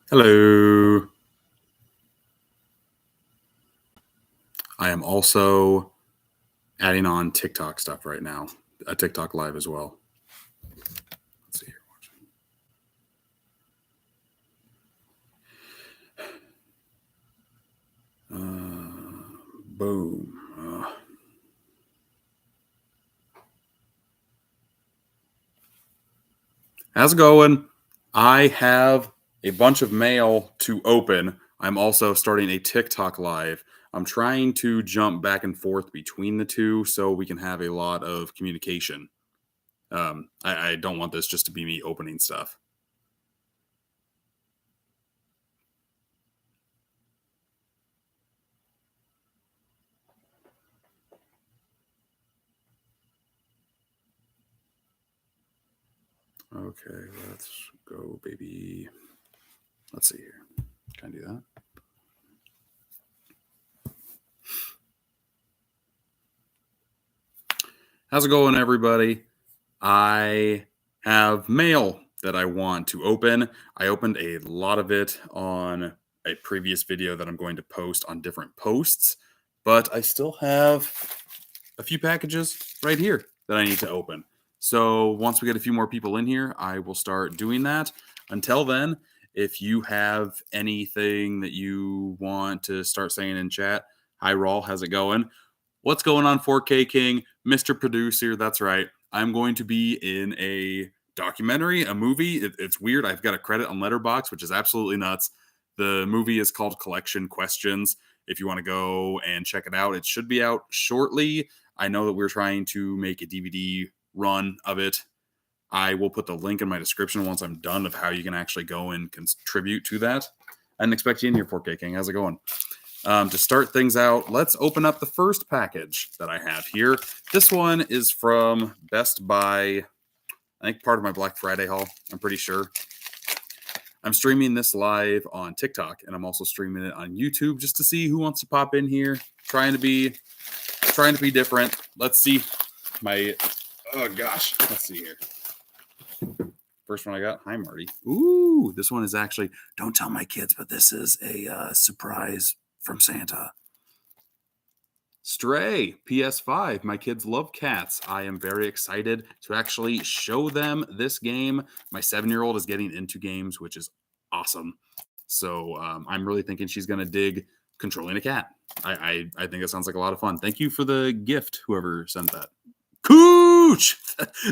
Hello. I am also adding on TikTok stuff right now, a TikTok live as well. Let's see here. Boom. How's it going? I have a bunch of mail to open. I'm also starting a TikTok live. I'm trying to jump back and forth between the two so we can have a lot of communication. I don't want this just to be me opening stuff. Okay, let's go, baby. Let's see here. Can I do that? How's it going, everybody? I have mail that I want to open. I opened a lot of it on a previous video that I'm going to post on different posts, but I still have a few packages right here that I need to open. So once we get a few more people in here, I will start doing that. Until then, if you have anything that you want to start saying in chat, hi, Rawl, how's it going? What's going on, 4K King, Mr. Producer? That's right. I'm going to be in a documentary, a movie. It's weird. I've got a credit on Letterboxd, which is absolutely nuts. The movie is called Collection Questions. If you want to go and check it out, it should be out shortly. I know that we're trying to make a DVD run of it. I will put the link in my description once I'm done of how you can actually go and contribute to that. I didn't expect you in here, 4K King. How's it going? To start things out, let's open up the first package that I have here. This one is from Best Buy. I think part of my Black Friday haul, I'm pretty sure. I'm streaming this live on TikTok, and I'm also streaming it on YouTube just to see who wants to pop in here. Trying to be different. Let's see. Oh gosh, let's see here. First one I got. Hi, Marty. Ooh, this one is actually, don't tell my kids, but this is a surprise from Santa. Stray, PS5. My kids love cats. I am very excited to actually show them this game. My 7-year-old is getting into games, which is awesome. So I'm really thinking she's going to dig controlling a cat. I think it sounds like a lot of fun. Thank you for the gift, whoever sent that. Cooch!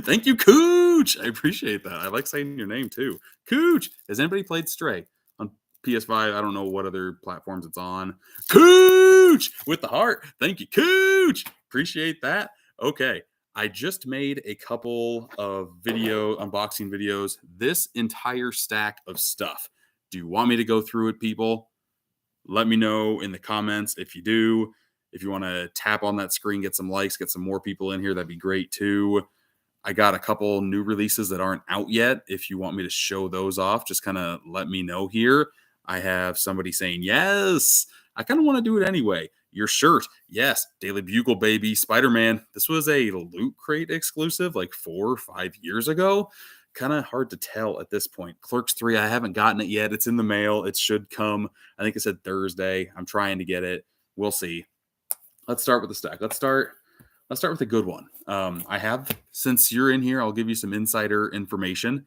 Thank you, Cooch! I appreciate that. I like saying your name too. Cooch! Has anybody played Stray on PS5? I don't know what other platforms it's on. Cooch! With the heart. Thank you, Cooch! Appreciate that. Okay. I just made a couple of unboxing videos. This entire stack of stuff. Do you want me to go through it, people? Let me know in the comments if you do. If you want to tap on that screen, get some likes, get some more people in here, that'd be great too. I got a couple new releases that aren't out yet. If you want me to show those off, just kind of let me know here. I have somebody saying, yes, I kind of want to do it anyway. Your shirt, yes, Daily Bugle, baby. Spider-Man, this was a Loot Crate exclusive like 4 or 5 years ago. Kind of hard to tell at this point. Clerks 3, I haven't gotten it yet. It's in the mail. It should come. I think it said Thursday. I'm trying to get it. We'll see. Let's start with the stack. Let's start with a good one. I have, since you're in here, I'll give you some insider information.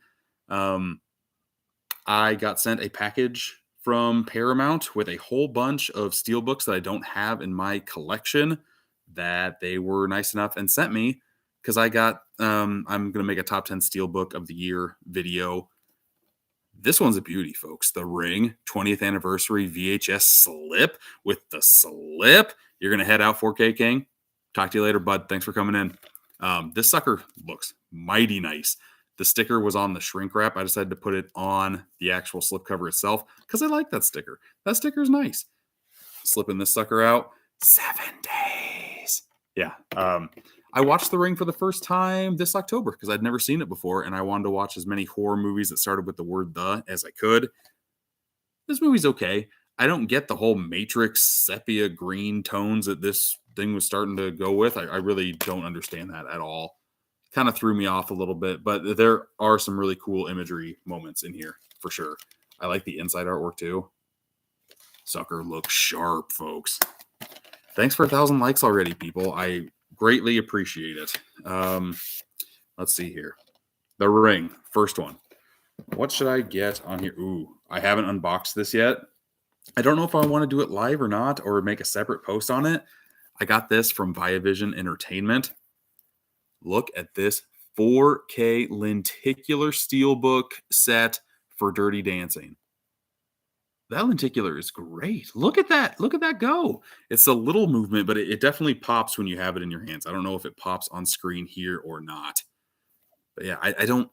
I got sent a package from Paramount with a whole bunch of steelbooks that I don't have in my collection that they were nice enough and sent me because I got, I'm going to make a top 10 steelbook of the year video. This one's a beauty, folks. The Ring 20th anniversary VHS slip with the slip. You're going to head out, 4K King. Talk to you later, bud. Thanks for coming in. This sucker looks mighty nice. The sticker was on the shrink wrap. I decided to put it on the actual slipcover itself because I like that sticker. That sticker is nice. Slipping this sucker out. 7 days. Yeah. I watched The Ring for the first time this October because I'd never seen it before, and I wanted to watch as many horror movies that started with the word "the" as I could. This movie's okay. I don't get the whole Matrix sepia green tones that this thing was starting to go with. I really don't understand that at all. Kind of threw me off a little bit, but there are some really cool imagery moments in here for sure. I like the inside artwork too. Sucker looks sharp, folks. Thanks for 1,000 likes already, people. I greatly appreciate it. Let's see here. The Ring, first one. What should I get on here? Ooh, I haven't unboxed this yet. I don't know if I want to do it live or not, or make a separate post on it. I got this from Viavision Entertainment. Look at this 4K lenticular steelbook set for Dirty Dancing. That lenticular is great. Look at that. Look at that go. It's a little movement, but it definitely pops when you have it in your hands. I don't know if it pops on screen here or not. But yeah, I don't...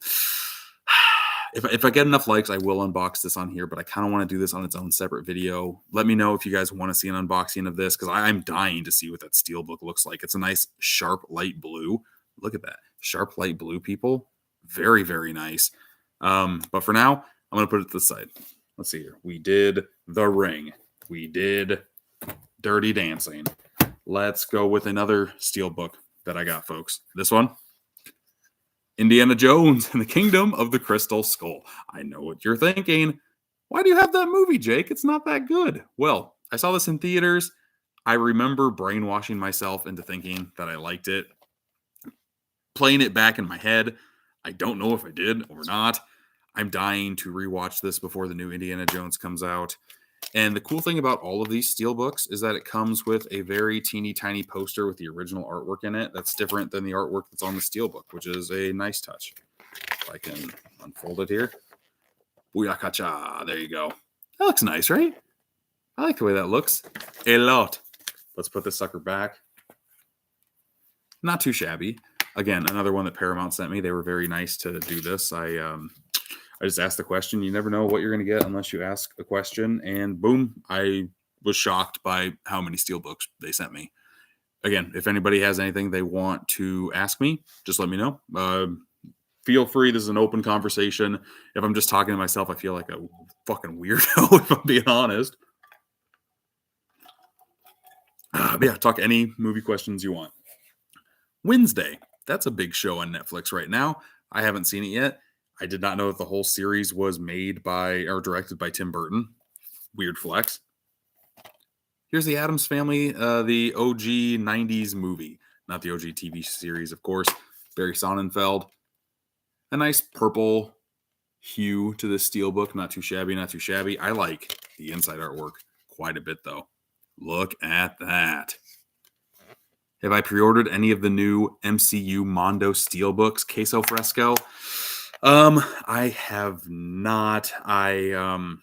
If I get enough likes, I will unbox this on here, but I kind of want to do this on its own separate video. Let me know if you guys want to see an unboxing of this, because I'm dying to see what that steelbook looks like. It's a nice, sharp, light blue. Look at that. Sharp, light blue, people. Very, very nice. But for now, I'm going to put it to the side. Let's see here. We did The Ring. We did Dirty Dancing. Let's go with another steelbook that I got, folks. This one. Indiana Jones and the Kingdom of the Crystal Skull. I know what you're thinking. Why do you have that movie, Jake? It's not that good. Well, I saw this in theaters. I remember brainwashing myself into thinking that I liked it. Playing it back in my head. I don't know if I did or not. I'm dying to rewatch this before the new Indiana Jones comes out. And the cool thing about all of these steelbooks is that it comes with a very teeny tiny poster with the original artwork in it. That's different than the artwork that's on the steelbook, which is a nice touch. If I can unfold it here. Booyakacha. There you go. That looks nice, right? I like the way that looks. A lot. Let's put this sucker back. Not too shabby. Again, another one that Paramount sent me. They were very nice to do this. I just asked the question. You never know what you're going to get unless you ask a question. And boom, I was shocked by how many steelbooks they sent me. Again, if anybody has anything they want to ask me, just let me know. Feel free. This is an open conversation. If I'm just talking to myself, I feel like a fucking weirdo, if I'm being honest. But yeah, talk any movie questions you want. Wednesday. That's a big show on Netflix right now. I haven't seen it yet. I did not know that the whole series was made by or directed by Tim Burton. Weird flex. Here's the Addams Family, the OG 90s movie. Not the OG TV series, of course. Barry Sonnenfeld. A nice purple hue to the steelbook. Not too shabby, not too shabby. I like the inside artwork quite a bit, though. Look at that. Have I pre-ordered any of the new MCU Mondo steelbooks, Queso Fresco? I have not. I'm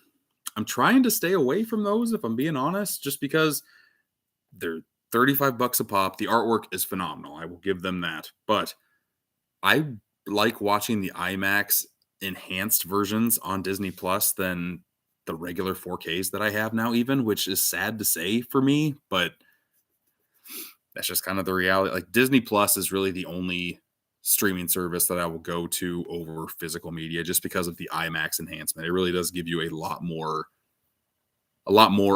trying to stay away from those, if I'm being honest, just because they're $35 a pop. The artwork is phenomenal. I will give them that. But I like watching the IMAX enhanced versions on Disney Plus than the regular 4Ks that I have now, even, which is sad to say for me, but that's just kind of the reality. Like, Disney Plus is really the only streaming service that I will go to over physical media, just because of the IMAX enhancement. It really does give you a lot more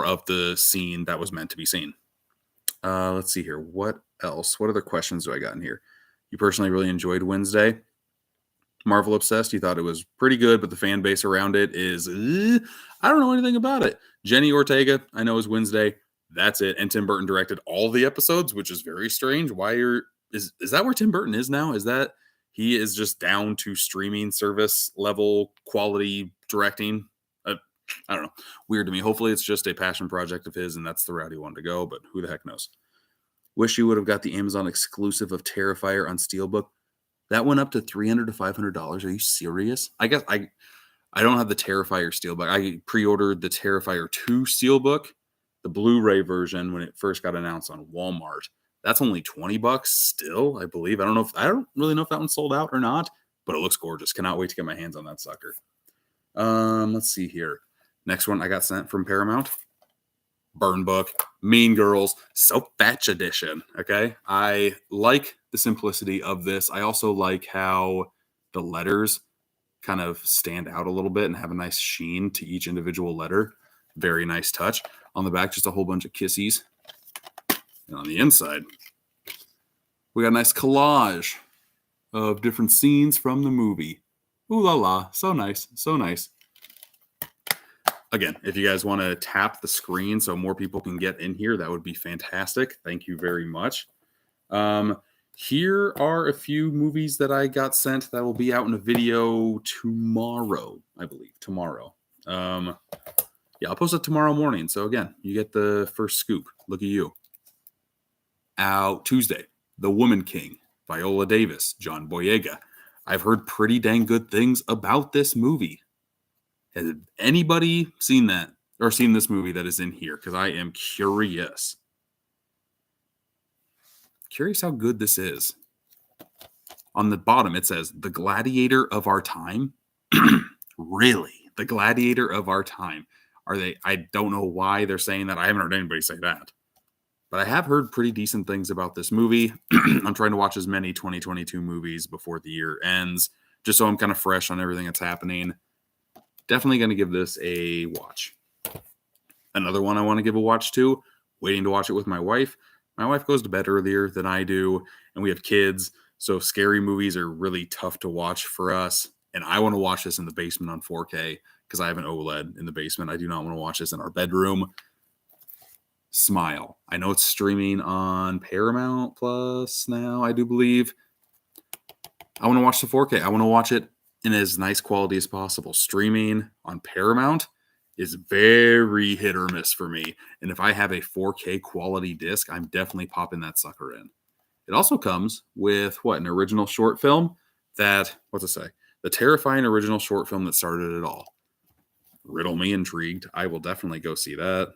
of the scene that was meant to be seen. Let's see here. What else? What other questions do I got in here? You personally really enjoyed Wednesday. Marvel Obsessed, you thought it was pretty good, but the fan base around it is, I don't know anything about it. Jenny Ortega, I know, is Wednesday. That's it. And Tim Burton directed all the episodes, which is very strange. Is that where Tim Burton is now? Is that he is just down to streaming service level quality directing? I don't know. Weird to me. Hopefully it's just a passion project of his and that's the route he wanted to go, but who the heck knows? Wish you would have got the Amazon exclusive of Terrifier on Steelbook. That went up to $300 to $500. Are you serious? I guess I don't have the Terrifier Steelbook. I pre-ordered the Terrifier 2 Steelbook, the Blu-ray version, when it first got announced on Walmart. That's only $20 still, I believe. I don't really know if that one's sold out or not, but it looks gorgeous. Cannot wait to get my hands on that sucker. Let's see here. Next one I got sent from Paramount. Burn Book, Mean Girls, Soap Batch Edition. Okay. I like the simplicity of this. I also like how the letters kind of stand out a little bit and have a nice sheen to each individual letter. Very nice touch. On the back, just a whole bunch of kissies. And on the inside, we got a nice collage of different scenes from the movie. Ooh la la. So nice. So nice. again, if you guys want to tap the screen so more people can get in here, that would be fantastic. Thank you very much. Here are a few movies that I got sent that will be out in a video tomorrow, I believe. Tomorrow. Yeah, I'll post it tomorrow morning. So again, you get the first scoop. Look at you. Out Tuesday, The Woman King, Viola Davis, John Boyega. I've heard pretty dang good things about this movie. Has anybody seen that or seen this movie that is in here? Because I am curious. Curious how good this is. On the bottom, it says, The Gladiator of Our Time. Really? The Gladiator of Our Time. Are they? I don't know why they're saying that. I haven't heard anybody say that. But I have heard pretty decent things about this movie. I'm trying to watch as many 2022 movies before the year ends, just so I'm kind of fresh on everything that's happening. Definitely going to give this a watch. Another one I want to give a watch to, waiting to watch it with my wife. My wife goes to bed earlier than I do, and we have kids, so scary movies are really tough to watch for us. And I want to watch this in the basement on 4K because I have an OLED in the basement. I do not want to watch this in our bedroom. Smile. I know it's streaming on Paramount Plus now, I do believe. I want to watch the 4K. I want to watch it in as nice quality as possible. Streaming on Paramount is very hit or miss for me. And if I have a 4K quality disc, I'm definitely popping that sucker in. It also comes with an original short film that, what's it say? The terrifying original short film that started it all. Riddle me intrigued. I will definitely go see that.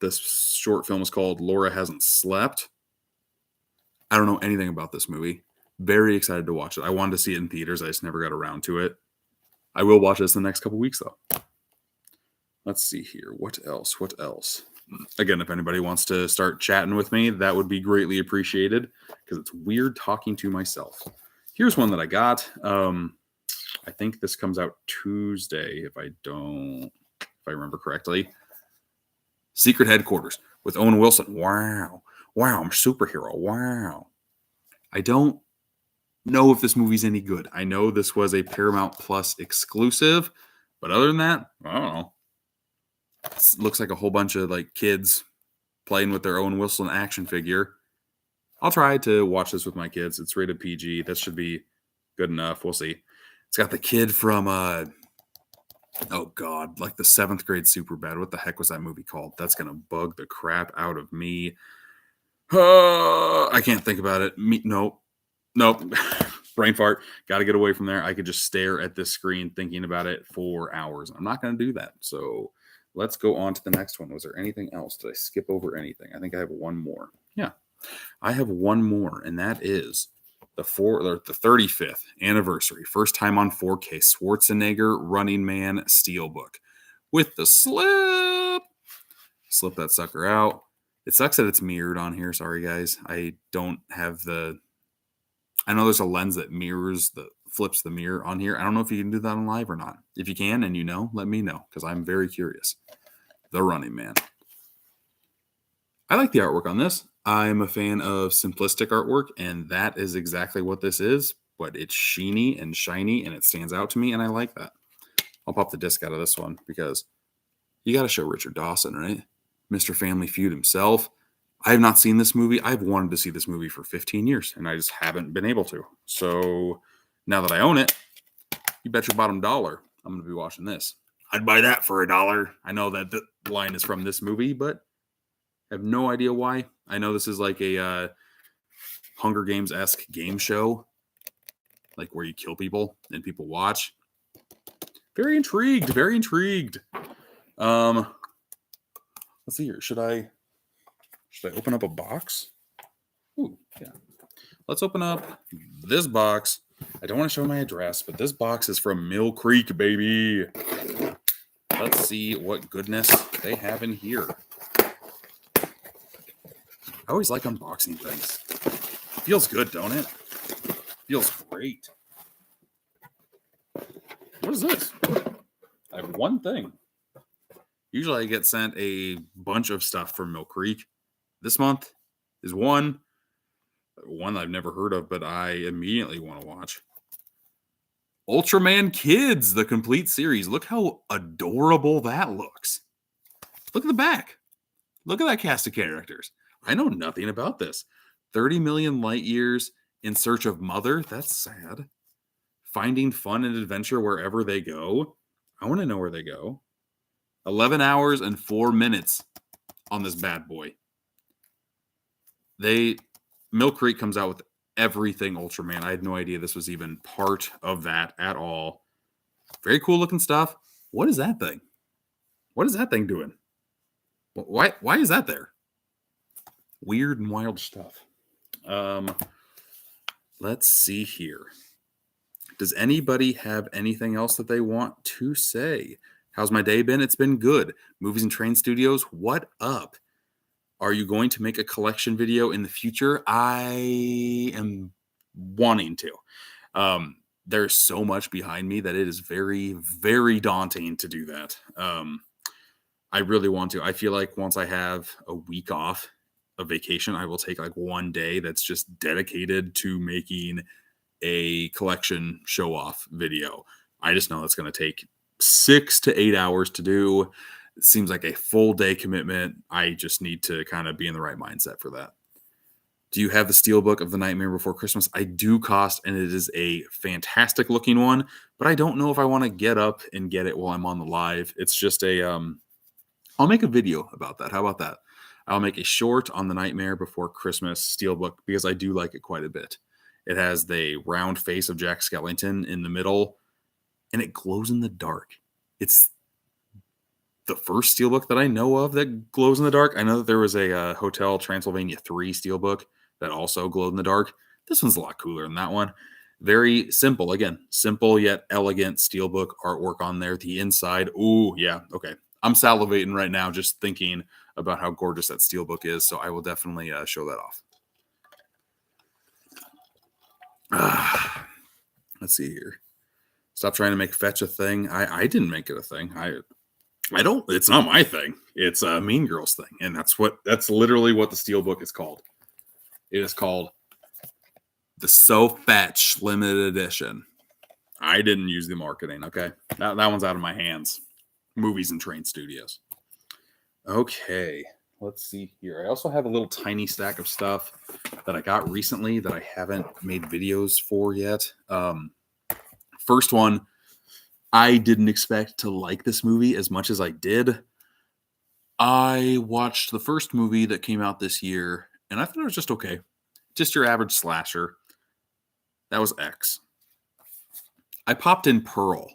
This short film is called Laura Hasn't Slept. I don't know anything about this movie. Very excited to watch it. I wanted to see it in theaters. I just never got around to it. I will watch this in the next couple weeks, though. Let's see here. What else? Again, if anybody wants to start chatting with me, that would be greatly appreciated because it's weird talking to myself. Here's one that I got. I think this comes out Tuesday, if I remember correctly. Secret Headquarters with Owen Wilson. Wow, I'm a superhero. Wow. I don't know if this movie's any good. I know this was a Paramount Plus exclusive, but other than that, I don't know. It looks like a whole bunch of kids playing with their Owen Wilson action figure. I'll try to watch this with my kids. It's rated PG. That should be good enough. We'll see. It's got the kid from the 7th grade Superbad. What the heck was that movie called? That's gonna bug the crap out of me. I can't think about it. Nope. Brain fart. Got to get away from there. I could just stare at this screen thinking about it for hours. I'm not going to do that. So let's go on to the next one. Was there anything else? Did I skip over anything? I think I have one more. Yeah, I have one more, and that is the 35th anniversary, first time on 4K, Schwarzenegger Running Man Steelbook with the slip. Slip that sucker out. It sucks that it's mirrored on here. Sorry, guys. I don't have I know there's a lens that flips the mirror on here. I don't know if you can do that on live or not. If you can and let me know because I'm very curious. The Running Man. I like the artwork on this. I'm a fan of simplistic artwork, and that is exactly what this is, but it's sheeny and shiny, and it stands out to me, and I like that. I'll pop the disc out of this one because you got to show Richard Dawson, right? Mr. Family Feud himself. I have not seen this movie. I've wanted to see this movie for 15 years, and I just haven't been able to. So now that I own it, you bet your bottom dollar I'm going to be watching this. I'd buy that for $1. I know that the line is from this movie, but I have no idea why. I know this is like a Hunger Games-esque game show, like where you kill people and people watch. Very intrigued. Let's see here. Should I open up a box? Ooh, yeah. Let's open up this box. I don't want to show my address, but this box is from Mill Creek, baby. Let's see what goodness they have in here. I always like unboxing things. Feels good, don't it? Feels great. What is this? I have one thing. Usually I get sent a bunch of stuff from Mill Creek. This month is one I've never heard of, but I immediately want to watch. Ultraman Kids, the complete series. Look how adorable that looks. Look at the back. Look at that cast of characters. I know nothing about this. 30 million light years in search of mother. That's sad. Finding fun and adventure wherever they go. I want to know where they go. 11 hours and 4 minutes on this bad boy. Mill Creek comes out with everything Ultraman. I had no idea this was even part of that at all. Very cool looking stuff. What is that thing? What is that thing doing? Why is that there? Weird and wild stuff. Let's see here. Does anybody have anything else that they want to say? How's my day been? It's been good. Movies and Train Studios, what up? Are you going to make a collection video in the future? I am wanting to. There's so much behind me that it is very, very daunting to do that. I really want to. I feel like once I have a week off of vacation, I will take like one day that's just dedicated to making a collection show off video. I just know that's going to take 6 to 8 hours to do. It seems like a full day commitment. I just need to kind of be in the right mindset for that. Do you have the Steelbook of The Nightmare Before Christmas? I do, Cost, and it is a fantastic looking one, but I don't know if I want to get up and get it while I'm on the live. It's just I'll make a video about that. How about that? I'll make a short on The Nightmare Before Christmas Steelbook because I do like it quite a bit. It has the round face of Jack Skellington in the middle, and it glows in the dark. It's the first Steelbook that I know of that glows in the dark. I know that there was a Hotel Transylvania 3 Steelbook that also glowed in the dark. This one's a lot cooler than that one. Very simple. Again, simple yet elegant Steelbook artwork on there. The inside. Ooh, yeah. Okay. I'm salivating right now just thinking about how gorgeous that Steelbook is. So I will definitely show that off. Let's see here. Stop trying to make fetch a thing. I didn't make it a thing. I don't. It's not my thing. It's a Mean Girls thing, and that's literally what the Steelbook is called. It is called the So Fetch Limited Edition. I didn't use the marketing. Okay, that one's out of my hands. Movies and Train Studios. Okay, let's see here. I also have a little tiny stack of stuff that I got recently that I haven't made videos for yet. First one, I didn't expect to like this movie as much as I did. I watched the first movie that came out this year, and I thought it was just okay. Just your average slasher. That was X. I popped in Pearl.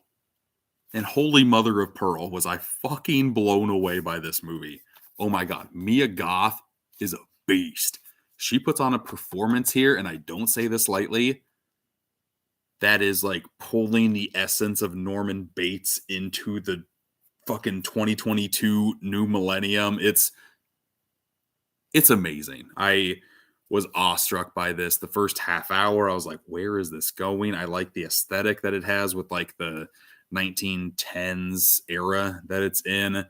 And holy mother of pearl, was I fucking blown away by this movie. Oh my God. Mia Goth is a beast. She puts on a performance here, and I don't say this lightly, that is like pulling the essence of Norman Bates into the fucking 2022 new millennium. It's amazing. I was awestruck by this. The first half hour, I was like, where is this going? I like the aesthetic that it has with like the 1910s era that it's in.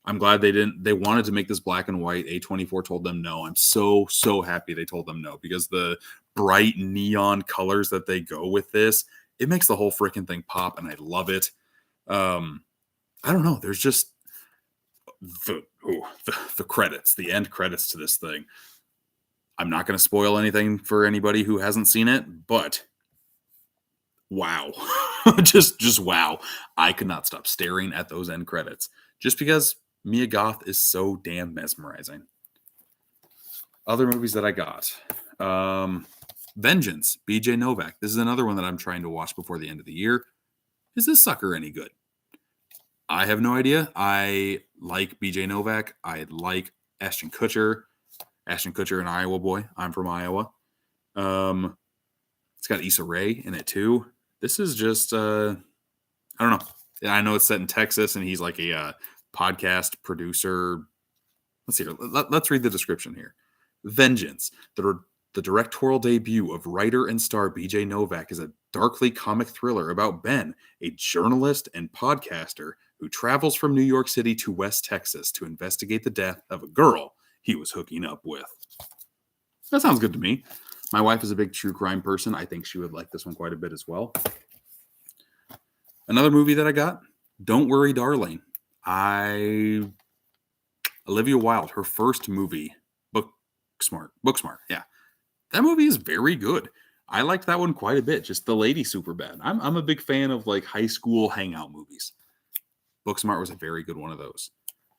I'm glad they wanted to make this black and white. A24 told them no. I'm so happy they told them no, because the bright neon colors that they go with this, it makes the whole freaking thing pop, and I love it. I don't know. There's just the credits, the end credits to this thing. I'm not going to spoil anything for anybody who hasn't seen it, but wow. just wow. I could not stop staring at those end credits just because Mia Goth is so damn mesmerizing. Other movies that I got. Vengeance, BJ Novak. This is another one that I'm trying to watch before the end of the year. Is this sucker any good? I have no idea. I like BJ Novak. I like Ashton Kutcher. Ashton Kutcher, an Iowa boy. I'm from Iowa. It's got Issa Rae in it too. This is just, I don't know. I know it's set in Texas, and he's like a podcast producer. Let's see. Let's read the description here. Vengeance, the directorial debut of writer and star BJ Novak, is a darkly comic thriller about Ben, a journalist and podcaster who travels from New York City to West Texas to investigate the death of a girl he was hooking up with. That sounds good to me. My wife is a big true crime person. I think she would like this one quite a bit as well. Another movie that I got, Don't Worry, Darling. Olivia Wilde, her first movie, Booksmart. Yeah, that movie is very good. I liked that one quite a bit. Just The Lady Superbad. I'm a big fan of like high school hangout movies. Booksmart was a very good one of those.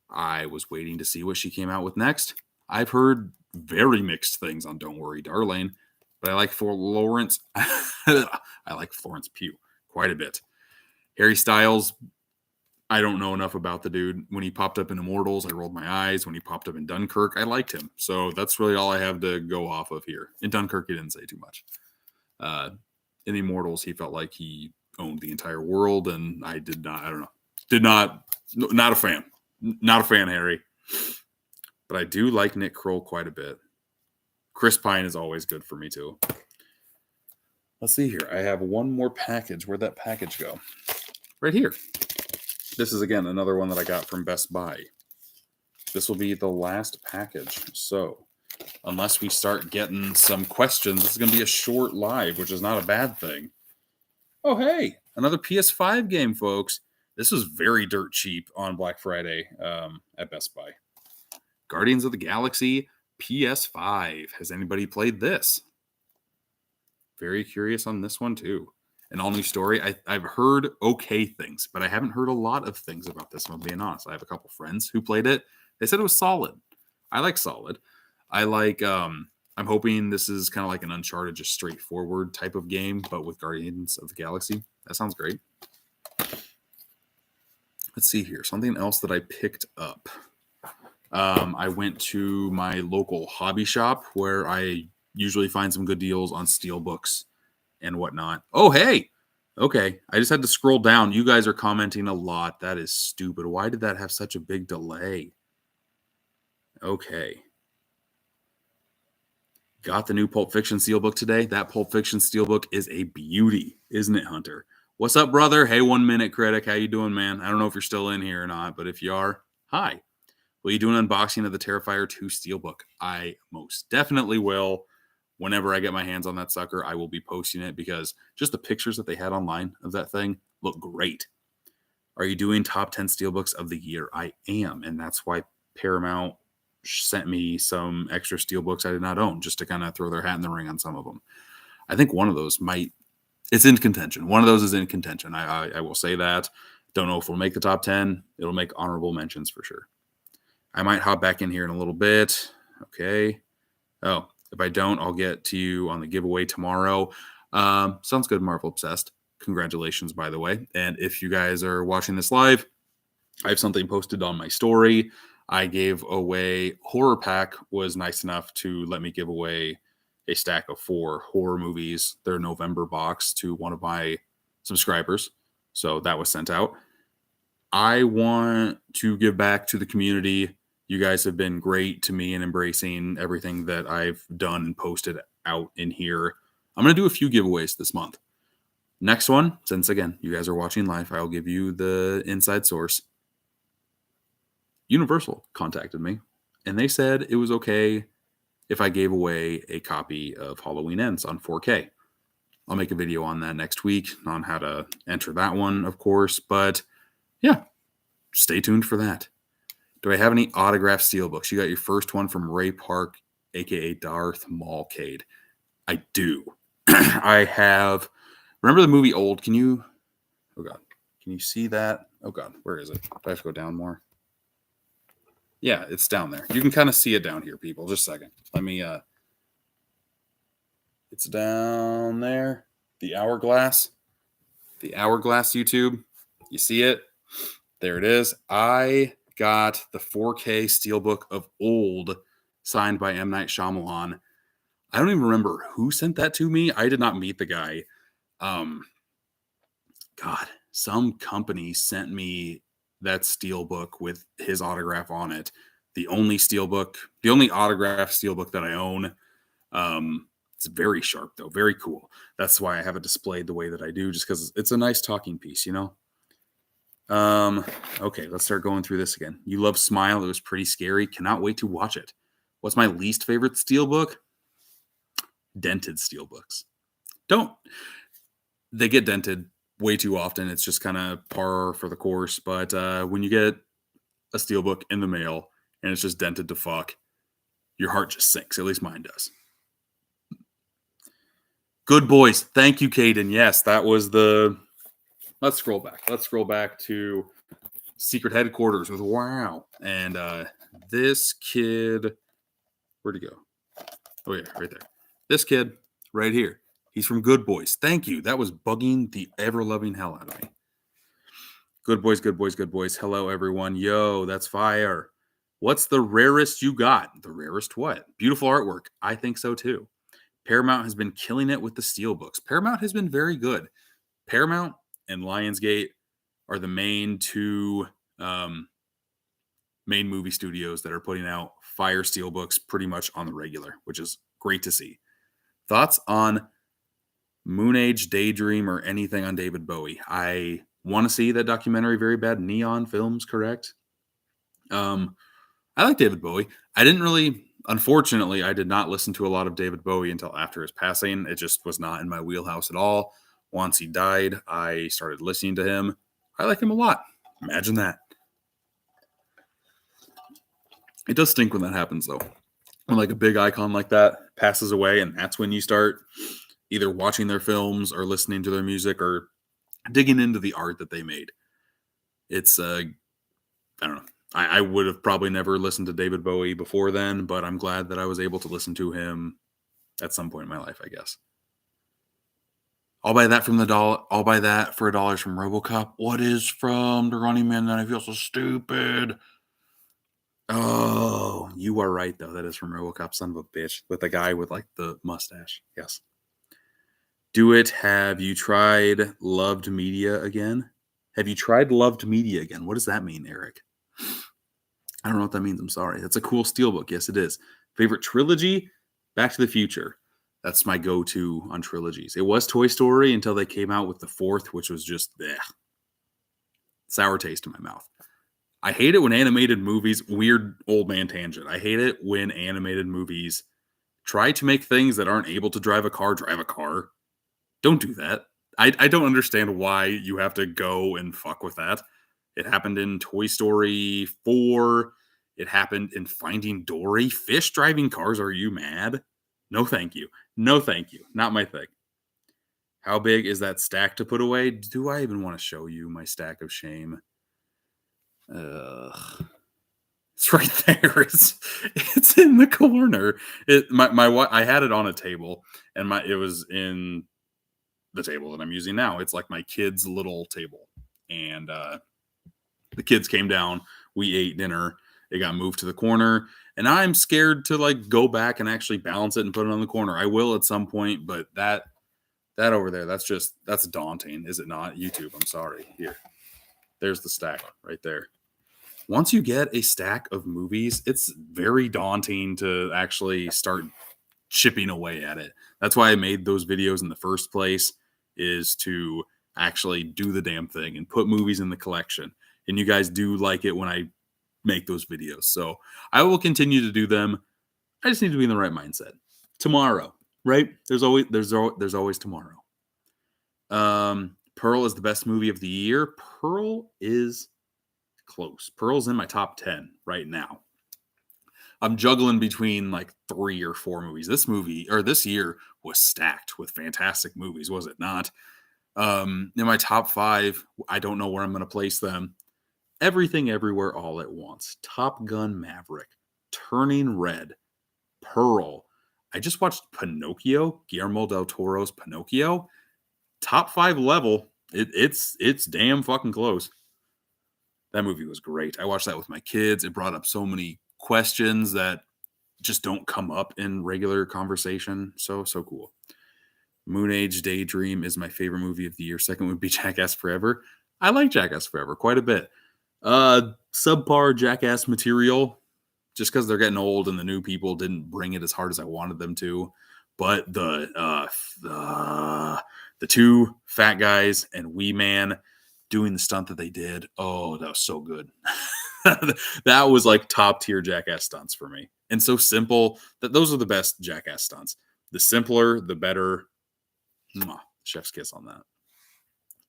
I was waiting to see what she came out with next. I've heard very mixed things on Don't Worry, Darling, but I like Florence. I like Florence Pugh quite a bit. Harry Styles, I don't know enough about the dude. When he popped up in Immortals, I rolled my eyes. When he popped up in Dunkirk, I liked him. So that's really all I have to go off of here. In Dunkirk, he didn't say too much. In Immortals, he felt like he owned the entire world, and I did not. I don't know. Not a fan. Not a fan, Harry. But I do like Nick Kroll quite a bit. Chris Pine is always good for me, too. Let's see here. I have one more package. Where'd that package go? Right here. This is, again, another one that I got from Best Buy. This will be the last package. So, unless we start getting some questions, this is going to be a short live, which is not a bad thing. Oh, hey, another PS5 game, folks. This was very dirt cheap on Black Friday at Best Buy. Guardians of the Galaxy PS5. Has anybody played this? Very curious on this one, too. An all-new story. I've heard okay things, but I haven't heard a lot of things about this, if I'm being honest. I have a couple friends who played it. They said it was solid. I like solid. I like, I'm hoping this is kind of like an Uncharted, just straightforward type of game, but with Guardians of the Galaxy. That sounds great. Let's see here. Something else that I picked up. I went to my local hobby shop where I usually find some good deals on steelbooks and whatnot. Oh, hey. Okay. I just had to scroll down. You guys are commenting a lot. That is stupid. Why did that have such a big delay? Okay. Got the new Pulp Fiction Steelbook today. That Pulp Fiction Steelbook is a beauty, isn't it, Hunter? What's up, brother? Hey, 1 Minute Critic. How you doing, man? I don't know if you're still in here or not, but if you are, hi. Will you do an unboxing of the Terrifier 2 Steelbook? I most definitely will. Whenever I get my hands on that sucker, I will be posting it because just the pictures that they had online of that thing look great. Are you doing top 10 Steelbooks of the year? I am, and that's why Paramount sent me some extra Steelbooks I did not own just to kind of throw their hat in the ring on some of them. I think one of those it's in contention. One of those is in contention. I will say that. Don't know if it'll make the top 10. It'll make honorable mentions for sure. I might hop back in here in a little bit. Okay. Oh, if I don't, I'll get to you on the giveaway tomorrow. Sounds good, Marvel Obsessed. Congratulations, by the way. And if you guys are watching this live, I have something posted on my story. I gave away Horror Pack was nice enough to let me give away a stack of 4 horror movies, their November box, to one of my subscribers. So that was sent out. I want to give back to the community. You guys have been great to me in embracing everything that I've done and posted out in here. I'm going to do a few giveaways this month. Next one, since again, you guys are watching live, I'll give you the inside source. Universal contacted me, and they said it was okay if I gave away a copy of Halloween Ends on 4K. I'll make a video on that next week on how to enter that one, of course. But yeah, stay tuned for that. Do I have any autographed steelbooks? You got your first one from Ray Park, a.k.a. Darth Maulcade. I do. I have... Remember the movie Old? Can you... Oh, God. Can you see that? Oh, God. Where is it? Do I have to go down more? Yeah, it's down there. You can kind of see it down here, people. Just a second. Let me... It's down there. The Hourglass. The Hourglass YouTube. You see it? There it is. I got the 4K steelbook of Old signed by M. Night Shyamalan. I don't even remember who sent that to me. I did not meet the guy. God, some company sent me that steelbook with his autograph on it. The only autographed steelbook that I own. It's very sharp, though. Very cool. That's why I have it displayed the way that I do, just because it's a nice talking piece, you know? Okay, let's start going through this again. You Love Smile. It was pretty scary. Cannot wait to watch it. What's my least favorite steelbook? Dented steelbooks. They get dented. way too often. It's just kind of par for the course. But when you get a steelbook in the mail and it's just dented to fuck, your heart just sinks. At least mine does. Good boys. Thank you, Caden. Yes, that was the. Let's scroll back. Let's scroll back to Secret Headquarters with Wow. And this kid, where'd he go? Oh, yeah, right there. This kid right here. He's from Good Boys. Thank you. That was bugging the ever-loving hell out of me. Good boys, good boys, good boys. Hello, everyone. Yo, that's fire. What's the rarest you got? The rarest what? Beautiful artwork. I think so, too. Paramount has been killing it with the steelbooks. Paramount has been very good. Paramount and Lionsgate are the main two main movie studios that are putting out fire steelbooks pretty much on the regular, which is great to see. Thoughts on Moon Age, Daydream, or anything on David Bowie? I want to see that documentary very bad. Neon Films, correct? I like David Bowie. Unfortunately, I did not listen to a lot of David Bowie until after his passing. It just was not in my wheelhouse at all. Once he died, I started listening to him. I like him a lot. Imagine that. It does stink when that happens, though. When like a big icon like that passes away, and that's when you start either watching their films or listening to their music or digging into the art that they made. It's I don't know. I would have probably never listened to David Bowie before then, but I'm glad that I was able to listen to him at some point in my life, I guess. I'll buy that from I'll buy that for $1 from RoboCop. What is from The Running Man that I feel so stupid? Oh, you are right, though. That is from RoboCop, son of a bitch. With the guy with, like, the mustache. Yes. Do it. Have you tried Loved Media again? Have you tried Loved Media again? What does that mean, Eric? I don't know what that means. I'm sorry. That's a cool steelbook. Yes, it is. Favorite trilogy? Back to the Future. That's my go-to on trilogies. It was Toy Story until they came out with the fourth, which was just bleh. Sour taste in my mouth. I hate it when animated movies, weird old man tangent. I hate it when animated movies try to make things that aren't able to drive a car. Don't do that. I don't understand why you have to go and fuck with that. It happened in Toy Story 4. It happened in Finding Dory. Fish driving cars, are you mad? No, thank you. No, thank you. Not my thing. How big is that stack to put away? Do I even want to show you my stack of shame? It's right there. It's in the corner. I had it on a table, and it was in the table that I'm using now. It's like my kids' little table, and the kids came down. We ate dinner. It got moved to the corner, and I'm scared to like go back and actually balance it and put it on the corner. I will at some point, but that over there, that's daunting, is it not? YouTube, I'm sorry. Here, there's the stack right there. Once you get a stack of movies, it's very daunting to actually start chipping away at it. That's why I made those videos in the first place, is to actually do the damn thing and put movies in the collection. And you guys do like it when I make those videos. So I will continue to do them. I just need to be in the right mindset. Tomorrow, right? There's always tomorrow. Pearl is the best movie of the year. Pearl is close. Pearl's in my top 10 right now. I'm juggling between like 3 or 4 movies. This year was stacked with fantastic movies, was it not? In my top 5, I don't know where I'm going to place them. Everything Everywhere All at Once, Top Gun Maverick, Turning Red, Pearl. I just watched Pinocchio, Guillermo del Toro's Pinocchio. Top 5 level. It's damn fucking close. That movie was great. I watched that with my kids. It brought up so many questions that just don't come up in regular conversation. So cool. Moon Age, Daydream is my favorite movie of the year. Second would be Jackass Forever. I like Jackass Forever quite a bit. Subpar Jackass material, just because they're getting old and the new people didn't bring it as hard as I wanted them to. But the two fat guys and Wee Man doing the stunt that they did, oh, that was so good. That was like top tier Jackass stunts for me, and so simple that those are the best Jackass stunts. The simpler, the better. Chef's kiss on that.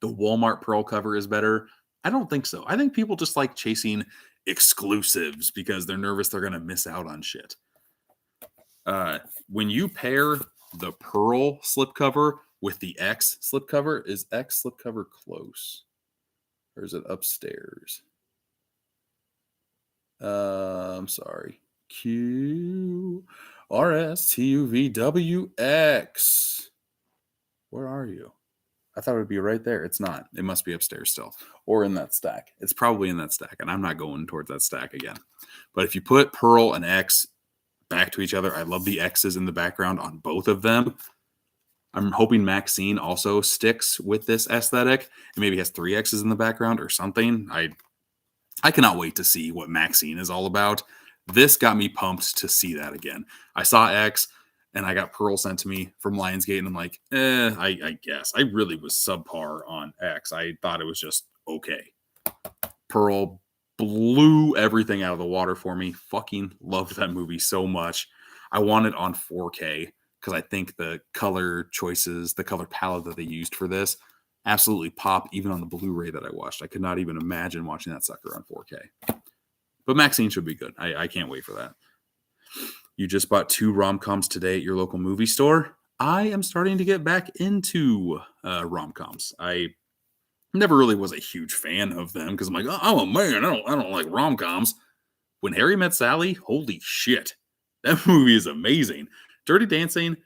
the Walmart Pearl cover is better. I don't think so. I think people just like chasing exclusives because they're nervous they're going to miss out on shit. When you pair the Pearl slipcover with the X slipcover, is X slipcover close? Or is it upstairs? I'm sorry. Q R S T U V W X. Where are you? I thought it would be right there. It's not. It must be upstairs still or in that stack. It's probably in that stack, and I'm not going towards that stack again. But if you put Pearl and X back to each other, I love the X's in the background on both of them. I'm hoping Maxine also sticks with this aesthetic and maybe has 3 X's in the background or something. I cannot wait to see what Maxine is all about. This got me pumped to see that again. I saw X and I got Pearl sent to me from Lionsgate, and I'm like, I guess. I really was subpar on X. I thought it was just okay. Pearl blew everything out of the water for me. Fucking loved that movie so much. I want it on 4K because I think the color choices, the color palette that they used for this absolutely pop even on the Blu-ray that I watched. I could not even imagine watching that sucker on 4K. But Maxine should be good. I can't wait for that. You just bought 2 rom-coms today at your local movie store. I am starting to get back into rom-coms. I never really was a huge fan of them because I'm like, oh man, I don't like rom-coms. When Harry Met Sally, holy shit, that movie is amazing. Dirty Dancing,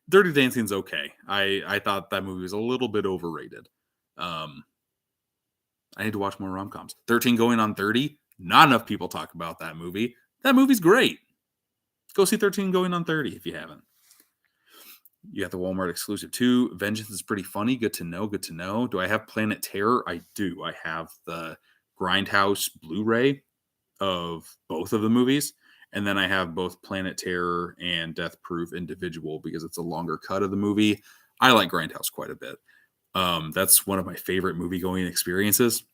Dirty Dancing's okay. I thought that movie was a little bit overrated. I need to watch more rom-coms. 13 Going on 30. Not enough people talk about that movie. That movie's great. Go see 13 Going on 30 if you haven't. You got the Walmart exclusive too. Vengeance is pretty funny. Good to know. Good to know. Do I have Planet Terror? I do. I have the Grindhouse Blu-ray of both of the movies. And then I have both Planet Terror and Death Proof individual because it's a longer cut of the movie. I like Grindhouse quite a bit. That's one of my favorite movie-going experiences.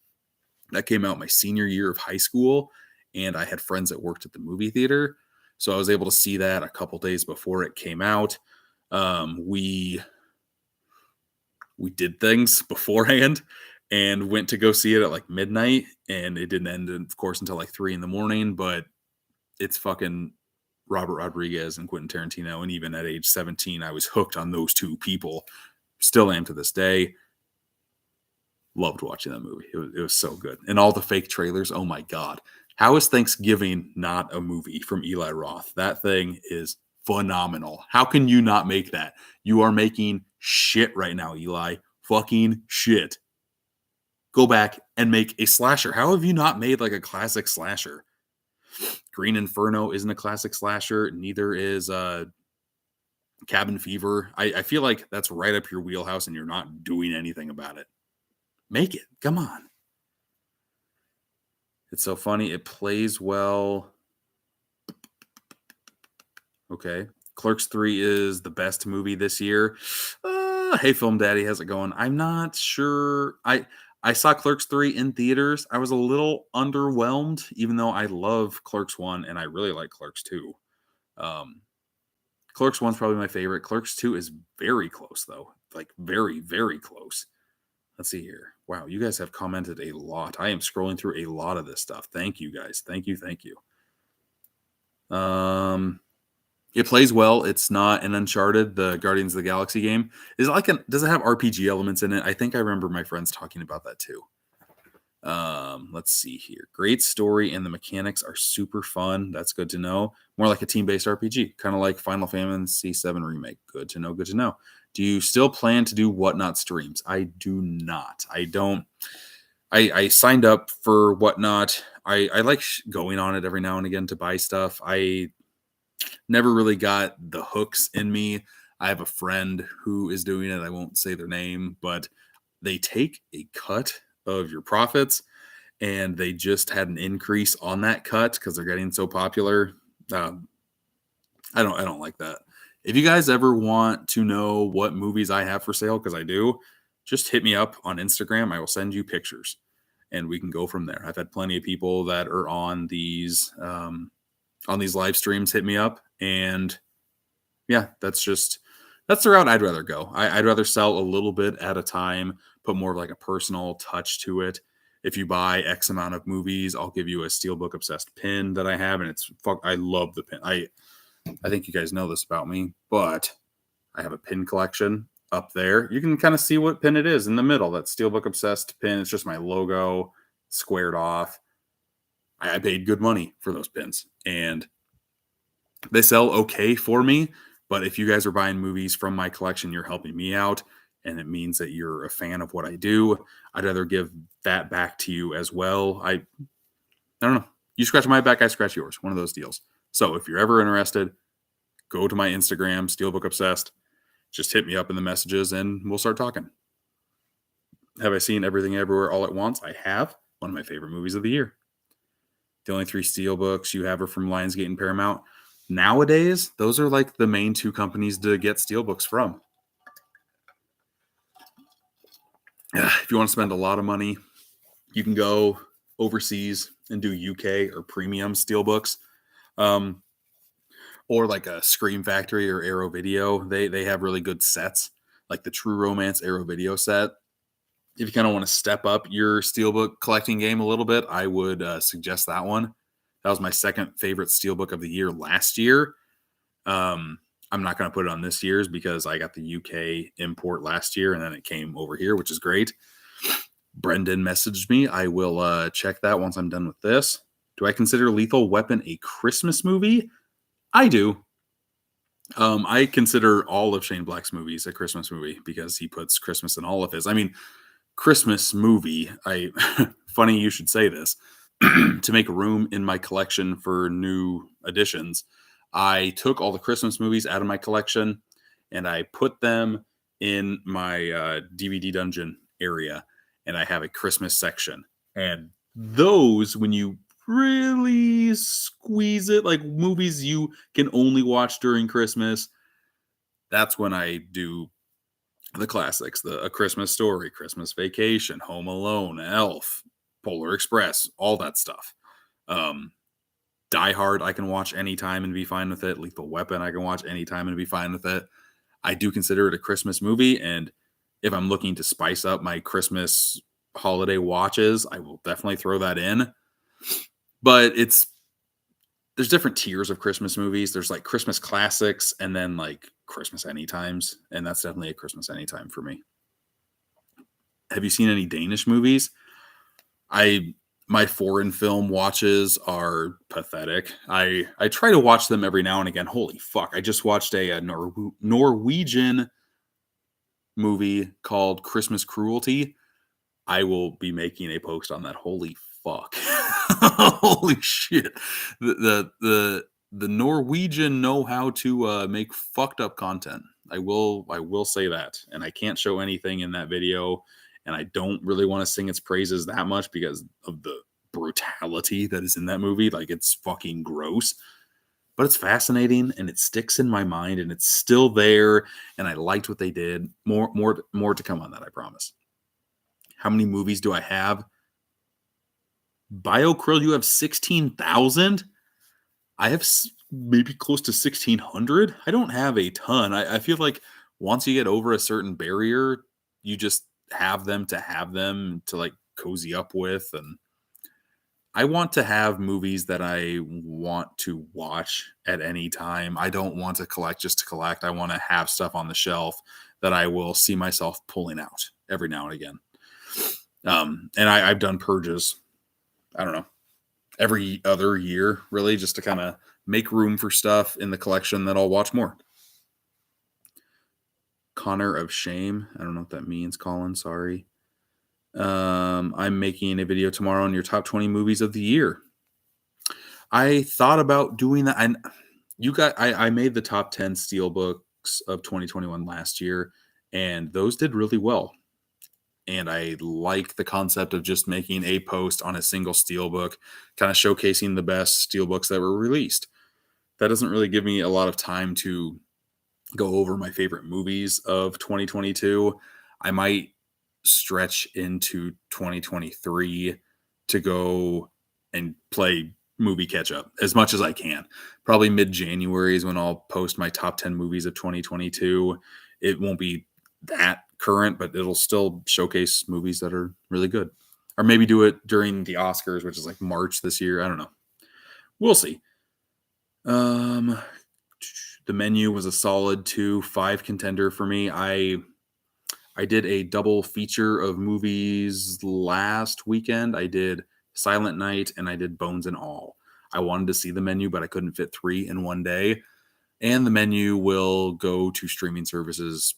That came out my senior year of high school, and I had friends that worked at the movie theater. So I was able to see that a couple days before it came out. We did things beforehand and went to go see it at like midnight, and it didn't end, of course, until like 3 a.m. But it's fucking Robert Rodriguez and Quentin Tarantino, and even at age 17, I was hooked on those 2 people. Still am to this day. Loved watching that movie. It was so good. And all the fake trailers. Oh my God. How is Thanksgiving not a movie from Eli Roth? That thing is phenomenal. How can you not make that? You are making shit right now, Eli. Fucking shit. Go back and make a slasher. How have you not made like a classic slasher? Green Inferno isn't a classic slasher. Neither is Cabin Fever. I feel like that's right up your wheelhouse and you're not doing anything about it. Make it. Come on. It's so funny. It plays well. Okay. Clerks 3 is the best movie this year. Hey, Film Daddy, how's it going? I'm not sure. I saw Clerks 3 in theaters. I was a little underwhelmed, even though I love Clerks 1 and I really like Clerks 2. Clerks 1's probably my favorite. Clerks 2 is very close, though. Like, very, very close. Let's see here. Wow, you guys have commented a lot. I am scrolling through a lot of this stuff. Thank you, guys. Thank you. It plays well. It's not an Uncharted, the Guardians of the Galaxy game. Does it have RPG elements in it? I think I remember my friends talking about that too. Let's see here. Great story and the mechanics are super fun. That's good to know. More like a team-based RPG, kind of like Final Fantasy VII Remake. Good to know. Good to know. Do you still plan to do Whatnot streams? I do not. I don't. I signed up for Whatnot. I like going on it every now and again to buy stuff. I never really got the hooks in me. I have a friend who is doing it. I won't say their name, but they take a cut of your profits, and they just had an increase on that cut because they're getting so popular. I don't like that. If you guys ever want to know what movies I have for sale, because I do, just hit me up on Instagram. I will send you pictures, and we can go from there. I've had plenty of people that are on these live streams hit me up, and yeah, that's just That's the route I'd rather go. I'd rather sell a little bit at a time, put more of like a personal touch to it. If you buy X amount of movies, I'll give you a Steelbook Obsessed pin that I have, and it's fuck. I love the pin. I think you guys know this about me, but I have a pin collection up there. You can kind of see what pin it is in the middle. That Steelbook Obsessed pin. It's just my logo squared off. I paid good money for those pins, and they sell okay for me. But if you guys are buying movies from my collection, you're helping me out, and it means that you're a fan of what I do. I'd rather give that back to you as well. I don't know. You scratch my back, I scratch yours. One of those deals. So if you're ever interested, go to my Instagram, Steelbook Obsessed. Just hit me up in the messages and we'll start talking. Have I seen Everything Everywhere All at Once? I have. One of my favorite movies of the year. The only 3 Steelbooks you have are from Lionsgate and Paramount. Nowadays, those are like the main 2 companies to get Steelbooks from. If you want to spend a lot of money, you can go overseas and do UK or premium Steelbooks. Or like a Scream Factory or Arrow Video. They have really good sets, like the True Romance Arrow Video set. If you kind of want to step up your Steelbook collecting game a little bit, I would suggest that one. That was my second favorite Steelbook of the year last year. I'm not going to put it on this year's because I got the UK import last year and then it came over here, which is great. Brendan messaged me. I will check that once I'm done with this. Do I consider Lethal Weapon a Christmas movie? I do. I consider all of Shane Black's movies a Christmas movie because he puts Christmas in all of his. I mean, Christmas movie. Funny you should say this. To make room in my collection for new additions, I took all the Christmas movies out of my collection and I put them in my DVD dungeon area, and I have a Christmas section. And those, when you really squeeze it, like movies you can only watch during Christmas, that's when I do the classics, A Christmas Story, Christmas Vacation, Home Alone, Elf, Polar Express, all that stuff. Die Hard I can watch anytime and be fine with it. Lethal Weapon I can watch anytime and be fine with it. I do consider it a Christmas movie, and if I'm looking to spice up my Christmas holiday watches, I will definitely throw that in. But there's different tiers of Christmas movies. There's like Christmas classics and then like Christmas anytimes, and that's definitely a Christmas anytime for me. Have you seen any Danish movies? My foreign film watches are pathetic. I try to watch them every now and again. Holy fuck. I just watched a Norwegian movie called Christmas Cruelty. I will be making a post on that. Holy fuck. Holy shit. The Norwegian know how to make fucked up content. I will say that. And I can't show anything in that video. And I don't really want to sing its praises that much because of the brutality that is in that movie. Like, it's fucking gross. But it's fascinating and it sticks in my mind and it's still there. And I liked what they did. More to come on that, I promise. How many movies do I have? BioKrill, you have 16,000? I have maybe close to 1,600. I don't have a ton. I feel like once you get over a certain barrier, you just have them to like cozy up with. And I want to have movies that I want to watch at any time. I don't want to collect just to collect. I want to have stuff on the shelf that I will see myself pulling out every now and again. And I've done purges, I don't know, every other year, really, just to kind of make room for stuff in the collection that I'll watch more. Connor of Shame. I don't know what that means, Colin. Sorry. I'm making a video tomorrow on your top 20 movies of the year. I thought about doing that. And I made the top 10 Steelbooks of 2021 last year, and those did really well. And I like the concept of just making a post on a single Steelbook, kind of showcasing the best Steelbooks that were released. That doesn't really give me a lot of time to go over my favorite movies of 2022. I might stretch into 2023 to go and play movie catch up as much as I can. Probably mid-January is when I'll post my top 10 movies of 2022. It won't be that current, but it'll still showcase movies that are really good. Or maybe do it during the Oscars, which is like March this year. I don't know. We'll see. The Menu was a solid 2-5 contender for me. I did a double feature of movies last weekend. I did Silent Night and I did Bones and All. I wanted to see The Menu, but I couldn't fit 3 in one day. And The Menu will go to streaming services.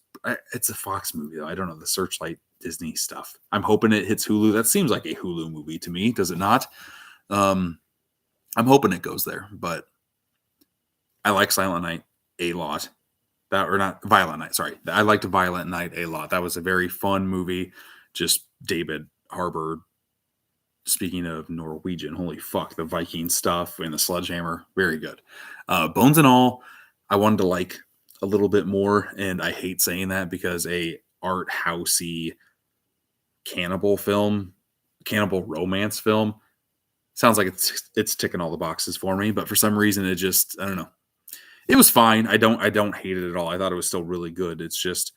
It's a Fox movie, though. I don't know, the Searchlight Disney stuff. I'm hoping it hits Hulu. That seems like a Hulu movie to me, does it not? I'm hoping it goes there, but I like Silent Night a lot. Violent Night, sorry. I liked Violent Night a lot. That was a very fun movie. Just David Harbour. Speaking of Norwegian, holy fuck, the Viking stuff and the sledgehammer, very good. Bones and All, I wanted to like a little bit more, and I hate saying that because a art housey cannibal romance film, sounds like it's ticking all the boxes for me, but for some reason it just, I don't know. It was fine. I don't hate it at all. I thought it was still really good. It's just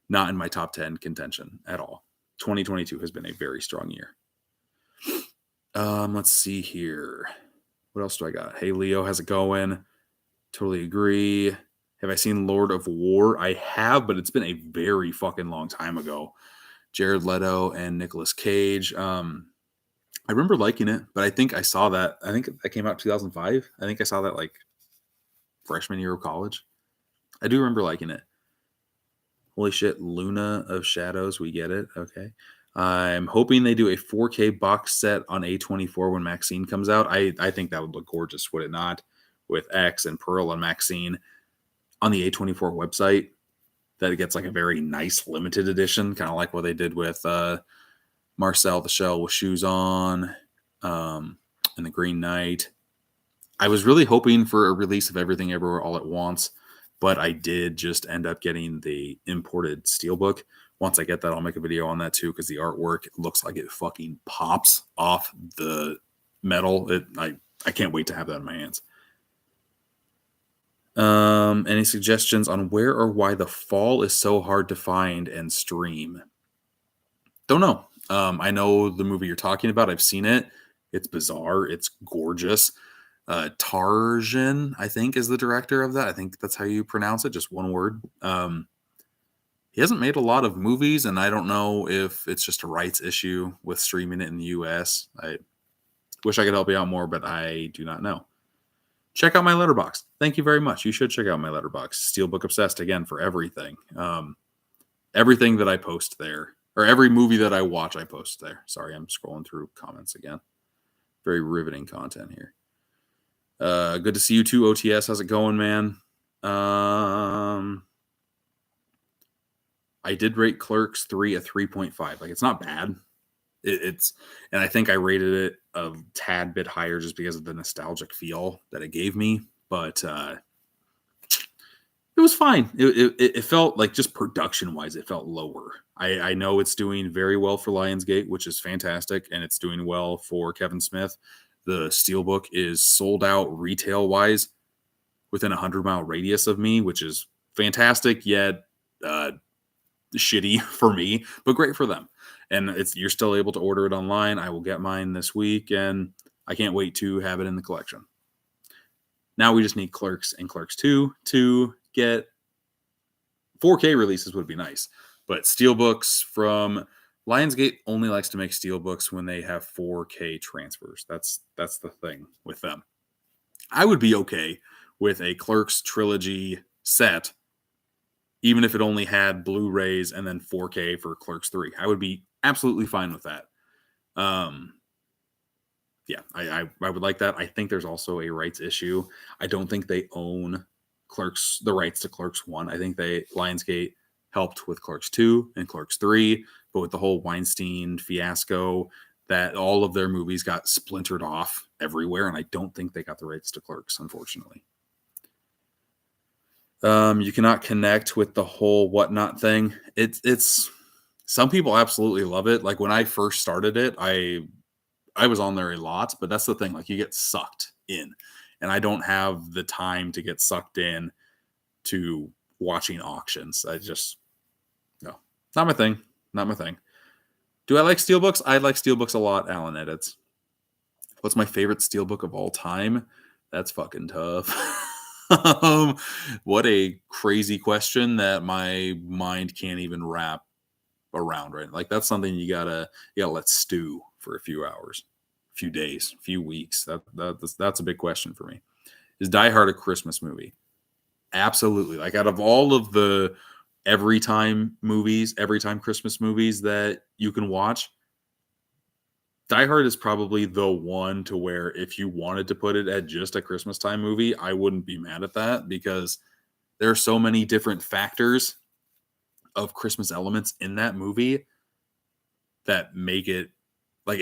not in my top 10 contention at all. 2022 has been a very strong year. Let's see here. What else do I got? Hey Leo, how's it going? Totally agree. Have I seen Lord of War? I have, but it's been a very fucking long time ago. Jared Leto and Nicolas Cage. I remember liking it, but I think I saw that. I think that came out 2005. I think I saw that like freshman year of college. I do remember liking it. Holy shit, Luna of Shadows. We get it. Okay. I'm hoping they do a 4K box set on A24 when Maxine comes out. I think that would look gorgeous, would it not? With X and Pearl and Maxine on the A24 website. That it gets like a very nice limited edition, kind of like what they did with Marcel the Shell with Shoes On and the Green Knight. I was really hoping for a release of Everything Everywhere All at Once, but I did just end up getting the imported Steelbook. Once I get that, I'll make a video on that too, because the artwork looks like it fucking pops off the metal. I can't wait to have that in my hands. Any suggestions on where or why The Fall is so hard to find and stream? Don't know. I know the movie you're talking about. I've seen it. It's bizarre. It's gorgeous. Tarjan, I think, is the director of that. I think that's how you pronounce it. Just one word. He hasn't made a lot of movies, and I don't know if it's just a rights issue with streaming it in the US. I wish I could help you out more, but I do not know. Check out my Letterboxd. Thank you very much. You should check out my Letterboxd. Steelbook Obsessed, again, for everything. Everything that I post there, or every movie that I watch, I post there. Sorry, I'm scrolling through comments again. Very riveting content here. Good to see you too, OTS. How's it going, man? I did rate Clerks 3 a 3.5. Like, it's not bad. It's, and I think I rated it a tad bit higher just because of the nostalgic feel that it gave me. But it was fine. It felt like, just production wise, it felt lower. I know it's doing very well for Lionsgate, which is fantastic, and it's doing well for Kevin Smith. The Steelbook is sold out retail wise within a 100-mile radius of me, which is fantastic, yet shitty for me, but great for them. And you're still able to order it online. I will get mine this week, and I can't wait to have it in the collection. Now we just need Clerks and Clerks 2 to get 4K releases would be nice. But Steelbooks from Lionsgate only likes to make Steelbooks when they have 4K transfers. That's the thing with them. I would be okay with a Clerks trilogy set, even if it only had Blu-rays and then 4K for Clerks 3. I would be absolutely fine with that. Yeah, I would like that. I think there's also a rights issue. I don't think they own Clerks, the rights to Clerks 1. I think Lionsgate helped with Clerks 2 and Clerks 3, but with the whole Weinstein fiasco, that all of their movies got splintered off everywhere, and I don't think they got the rights to Clerks, unfortunately. You cannot connect with the whole whatnot thing. It's some people absolutely love it. Like when I first started it, I was on there a lot, but that's the thing. Like you get sucked in. And I don't have the time to get sucked in to watching auctions. I just, no, not my thing. Not my thing. Do I like steelbooks? I like steelbooks a lot, Alan Edits. What's my favorite steelbook of all time? That's fucking tough. What a crazy question that my mind can't even wrap around, right? Like that's something you gotta let stew for a few hours, a few days, a few weeks. That's a big question for me. Is Die Hard a Christmas movie? Absolutely. Like out of all of the every time Christmas movies that you can watch, Die Hard is probably the one to where if you wanted to put it at just a Christmas time movie, I wouldn't be mad at that because there are so many different factors of Christmas elements in that movie that make it like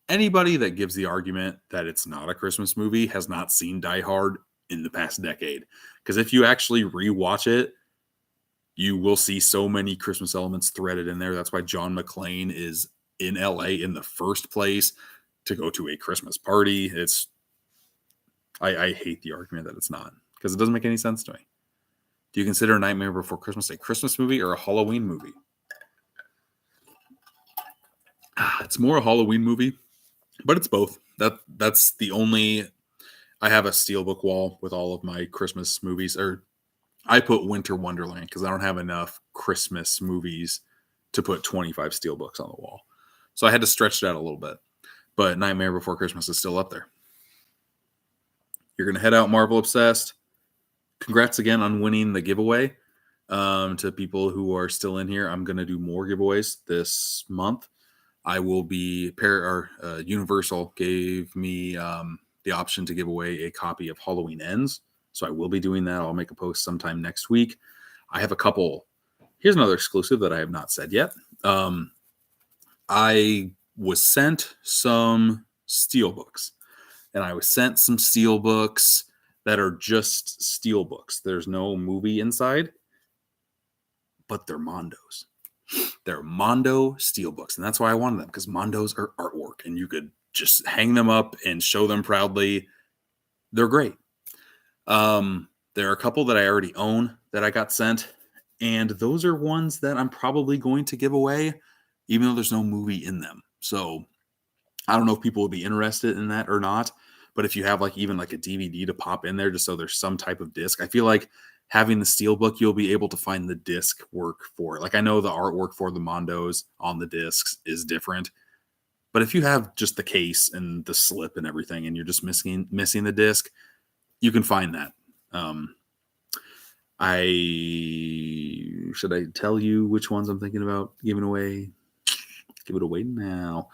anybody that gives the argument that it's not a Christmas movie has not seen Die Hard in the past decade. Because if you actually rewatch it, you will see so many Christmas elements threaded in there. That's why John McClane is in LA in the first place to go to a Christmas party. I hate the argument that it's not because it doesn't make any sense to me. Do you consider Nightmare Before Christmas a Christmas movie or a Halloween movie? It's more a Halloween movie, but it's both. That's the only. I have a steelbook wall with all of my Christmas movies, or I put Winter Wonderland because I don't have enough Christmas movies to put 25 steelbooks on the wall. So I had to stretch it out a little bit. But Nightmare Before Christmas is still up there. You're going to head out Marvel Obsessed. Congrats again on winning the giveaway. To people who are still in here, I'm going to do more giveaways this month. I will be Universal gave me the option to give away a copy of Halloween Ends. So I will be doing that. I'll make a post sometime next week. I have a couple. Here's another exclusive that I have not said yet. I was sent some steelbooks, and I was sent some steelbooks that are just steelbooks. There's no movie inside, but they're Mondos. They're Mondo steelbooks, and that's why I wanted them, because Mondos are artwork, and you could just hang them up and show them proudly. They're great. There are a couple that I already own that I got sent, and those are ones that I'm probably going to give away, even though there's no movie in them. So I don't know if people would be interested in that or not, but if you have even a DVD to pop in there just so there's some type of disc, I feel like having the steelbook, you'll be able to find the disc work for it. Like I know the artwork for the Mondos on the discs is different, but if you have just the case and the slip and everything, and you're just missing the disc, you can find that. Should I tell you which ones I'm thinking about giving away? Give it away now.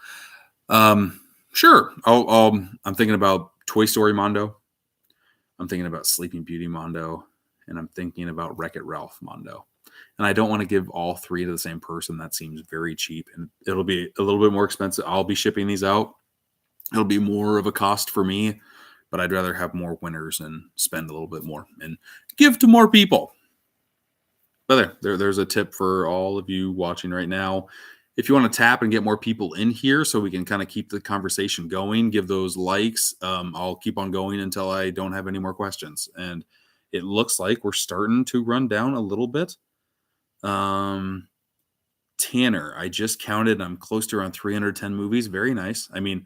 Sure. I'm thinking about Toy Story Mondo. I'm thinking about Sleeping Beauty Mondo, and I'm thinking about Wreck-It Ralph Mondo. And I don't want to give all three to the same person. That seems very cheap, and it'll be a little bit more expensive. I'll be shipping these out. It'll be more of a cost for me, but I'd rather have more winners and spend a little bit more and give to more people. But there's a tip for all of you watching right now. If you want to tap and get more people in here so we can kind of keep the conversation going, give those likes. I'll keep on going until I don't have any more questions. And it looks like we're starting to run down a little bit. Tanner, I just counted. I'm close to around 310 movies. Very nice. I mean,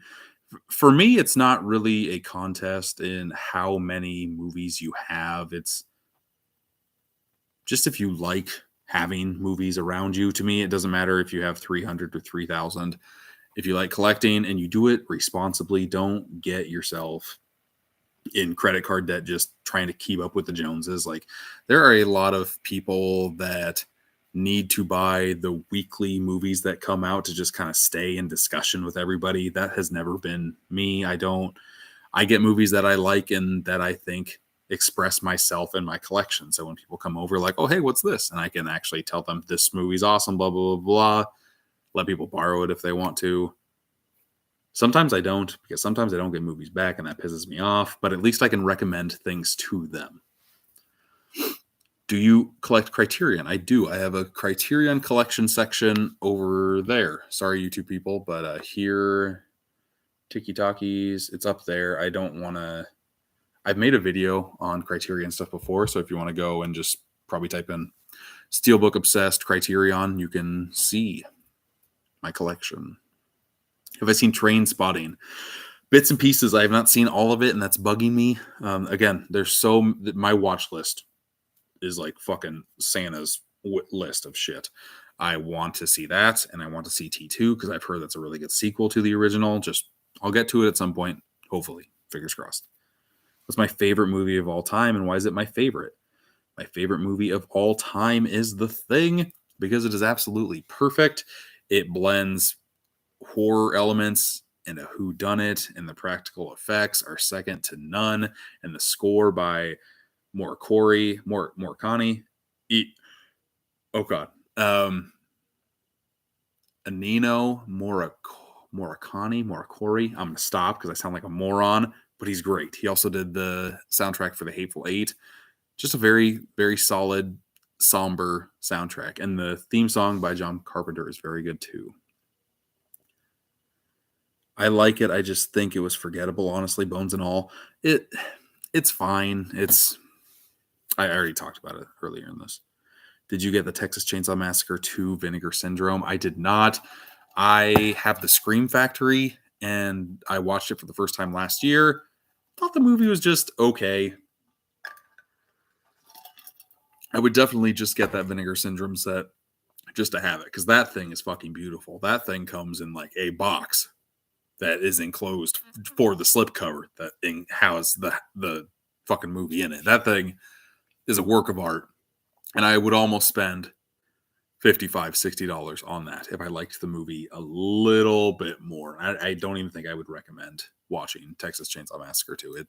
for me, it's not really a contest in how many movies you have. It's just if you like having movies around you. To me, it doesn't matter if you have 300 or 3,000. If you like collecting and you do it responsibly, don't get yourself in credit card debt just trying to keep up with the Joneses. Like, there are a lot of people that need to buy the weekly movies that come out to just kind of stay in discussion with everybody. That has never been me. I get movies that I like and that I think express myself in my collection. So when people come over, like, oh, hey, what's this? And I can actually tell them this movie's awesome, blah, blah, blah, blah. Let people borrow it if they want to. Sometimes I don't, because sometimes I don't get movies back and that pisses me off, but at least I can recommend things to them. Do you collect Criterion? I do. I have a Criterion collection section over there. Sorry, you two people, but here, Tiki Takis, it's up there. I don't want to I've made a video on Criterion stuff before, so if you want to go and just probably type in Steelbook Obsessed Criterion, you can see my collection. Have I seen Train Spotting? Bits and pieces. I have not seen all of it, and that's bugging me. Again, my watch list is like fucking Santa's list of shit. I want to see that, and I want to see T2 because I've heard that's a really good sequel to the original. I'll get to it at some point, hopefully. Fingers crossed. What's my favorite movie of all time, and why is it my favorite? My favorite movie of all time is The Thing because it is absolutely perfect. It blends horror elements and a whodunit, and the practical effects are second to none. And the score by Morricone. Ennio Morricone. I'm gonna stop because I sound like a moron, but he's great. He also did the soundtrack for The Hateful Eight. Just a very, very solid, somber soundtrack. And the theme song by John Carpenter is very good too. I like it. I just think it was forgettable, honestly, bones and all. It's fine. I already talked about it earlier in this. Did you get the Texas Chainsaw Massacre 2 Vinegar Syndrome? I did not. I have the Scream Factory, and I watched it for the first time last year. Thought the movie was just okay. I would definitely just get that Vinegar Syndrome set just to have it, because that thing is fucking beautiful. That thing comes in like a box that is enclosed for the slipcover that has the fucking movie in it. That thing is a work of art, and I would almost spend $55, $60 on that if I liked the movie a little bit more. I don't even think I would recommend watching Texas Chainsaw Massacre 2.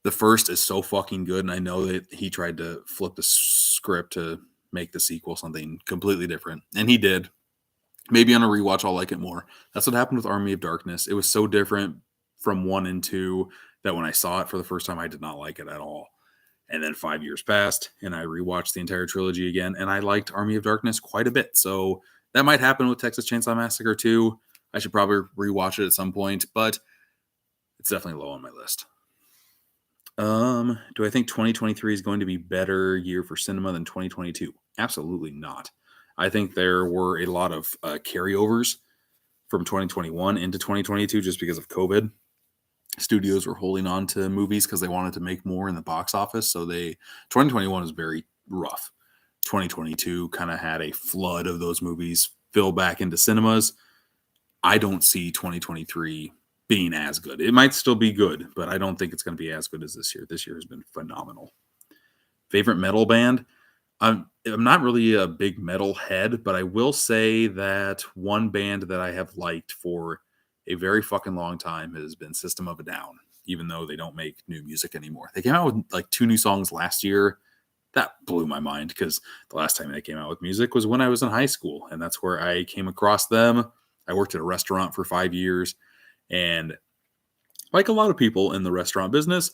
The first is so fucking good, and I know that he tried to flip the script to make the sequel something completely different, and he did. Maybe on a rewatch, I'll like it more. That's what happened with Army of Darkness. It was so different from 1 and 2 that when I saw it for the first time, I did not like it at all. And then 5 years passed, and I rewatched the entire trilogy again, and I liked Army of Darkness quite a bit. So that might happen with Texas Chainsaw Massacre 2. I should probably rewatch it at some point, but it's definitely low on my list. Do I think 2023 is going to be a better year for cinema than 2022? Absolutely not. I think there were a lot of carryovers from 2021 into 2022 just because of COVID. Studios were holding on to movies because they wanted to make more in the box office. So 2021 was very rough. 2022 kind of had a flood of those movies fill back into cinemas. I don't see 2023 being as good. It might still be good, but I don't think it's going to be as good as this year. This year has been phenomenal. Favorite metal band? I'm not really a big metal head, but I will say that one band that I have liked for a very fucking long time has been System of a Down, even though they don't make new music anymore. They came out with like 2 new songs last year. That blew my mind because the last time they came out with music was when I was in high school, and that's where I came across them. I worked at a restaurant for 5 years, and like a lot of people in the restaurant business,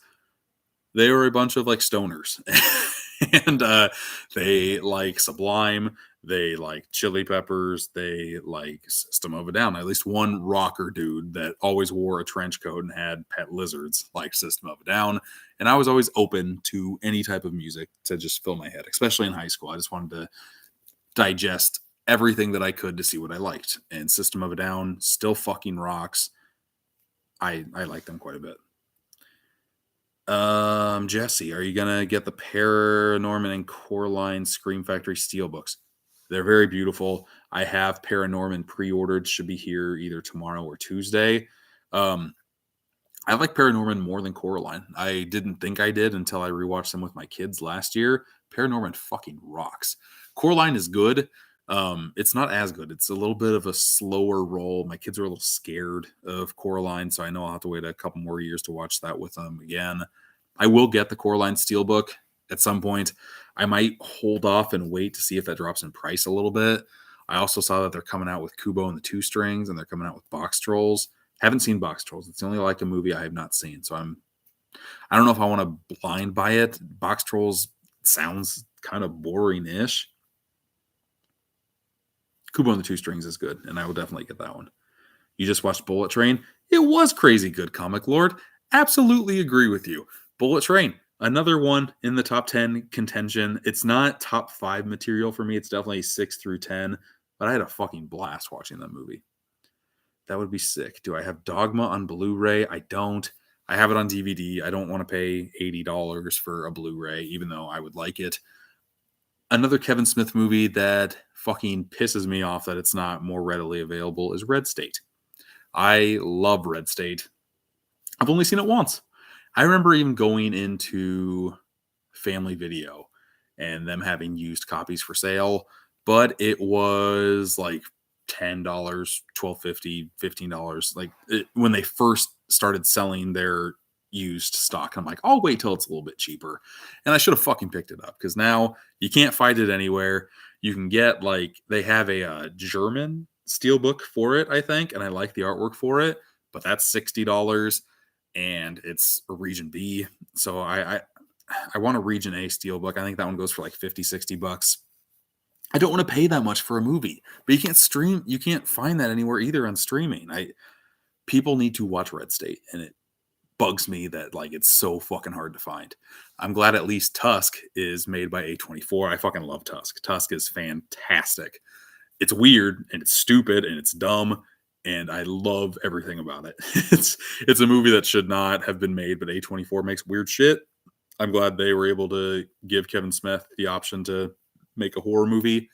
they were a bunch of like stoners. And they like Sublime, they like Chili Peppers, they like System of a Down. At least one rocker dude that always wore a trench coat and had pet lizards like System of a Down. And I was always open to any type of music to just fill my head, especially in high school. I just wanted to digest everything that I could to see what I liked. And System of a Down still fucking rocks. I like them quite a bit. Jesse, are you gonna get the Paranorman and Coraline Scream Factory steelbooks? They're very beautiful. I have Paranorman pre-ordered. Should be here either tomorrow or Tuesday. I like Paranorman more than Coraline. I didn't think I did until I rewatched them with my kids last year. Paranorman fucking rocks. Coraline is good. It's not as good. It's a little bit of a slower roll. My kids are a little scared of Coraline, so I know I'll have to wait a couple more years to watch that with them again. I will get the Coraline Steelbook at some point. I might hold off and wait to see if that drops in price a little bit. I also saw that they're coming out with Kubo and the Two Strings, and they're coming out with Box Trolls. Haven't seen Box Trolls. It's the only Leica movie I have not seen, so I don't know if I want to blind buy it. Box Trolls sounds kind of boring-ish. Kubo and the Two Strings is good, and I will definitely get that one. You just watched Bullet Train? It was crazy good, Comic Lord. Absolutely agree with you. Bullet Train, another one in the top 10 contention. It's not top 5 material for me. It's definitely 6 through 10, but I had a fucking blast watching that movie. That would be sick. Do I have Dogma on Blu-ray? I don't. I have it on DVD. I don't want to pay $80 for a Blu-ray, even though I would like it. Another Kevin Smith movie that fucking pisses me off that it's not more readily available is Red State. I love Red State. I've only seen it once. I remember even going into Family Video and them having used copies for sale, but it was like $10, $12.50, $15. When they first started selling their used stock, I'm like, I'll wait till it's a little bit cheaper. And I should have fucking picked it up because now you can't find it anywhere. You can get they have a German steelbook for it, I think, and I like the artwork for it, but that's $60 and it's a region B. So I want a region A steelbook. I think that one goes for like 50, $60. I don't want to pay that much for a movie, but you can't find that anywhere either on streaming. People need to watch Red State, and it bugs me that it's so fucking hard to find. I'm glad at least Tusk is made by A24. I fucking love Tusk. Tusk is fantastic. It's weird and it's stupid and it's dumb, and I love everything about it. It's a movie that should not have been made, but A24 makes weird shit. I'm glad they were able to give Kevin Smith the option to make a horror movie.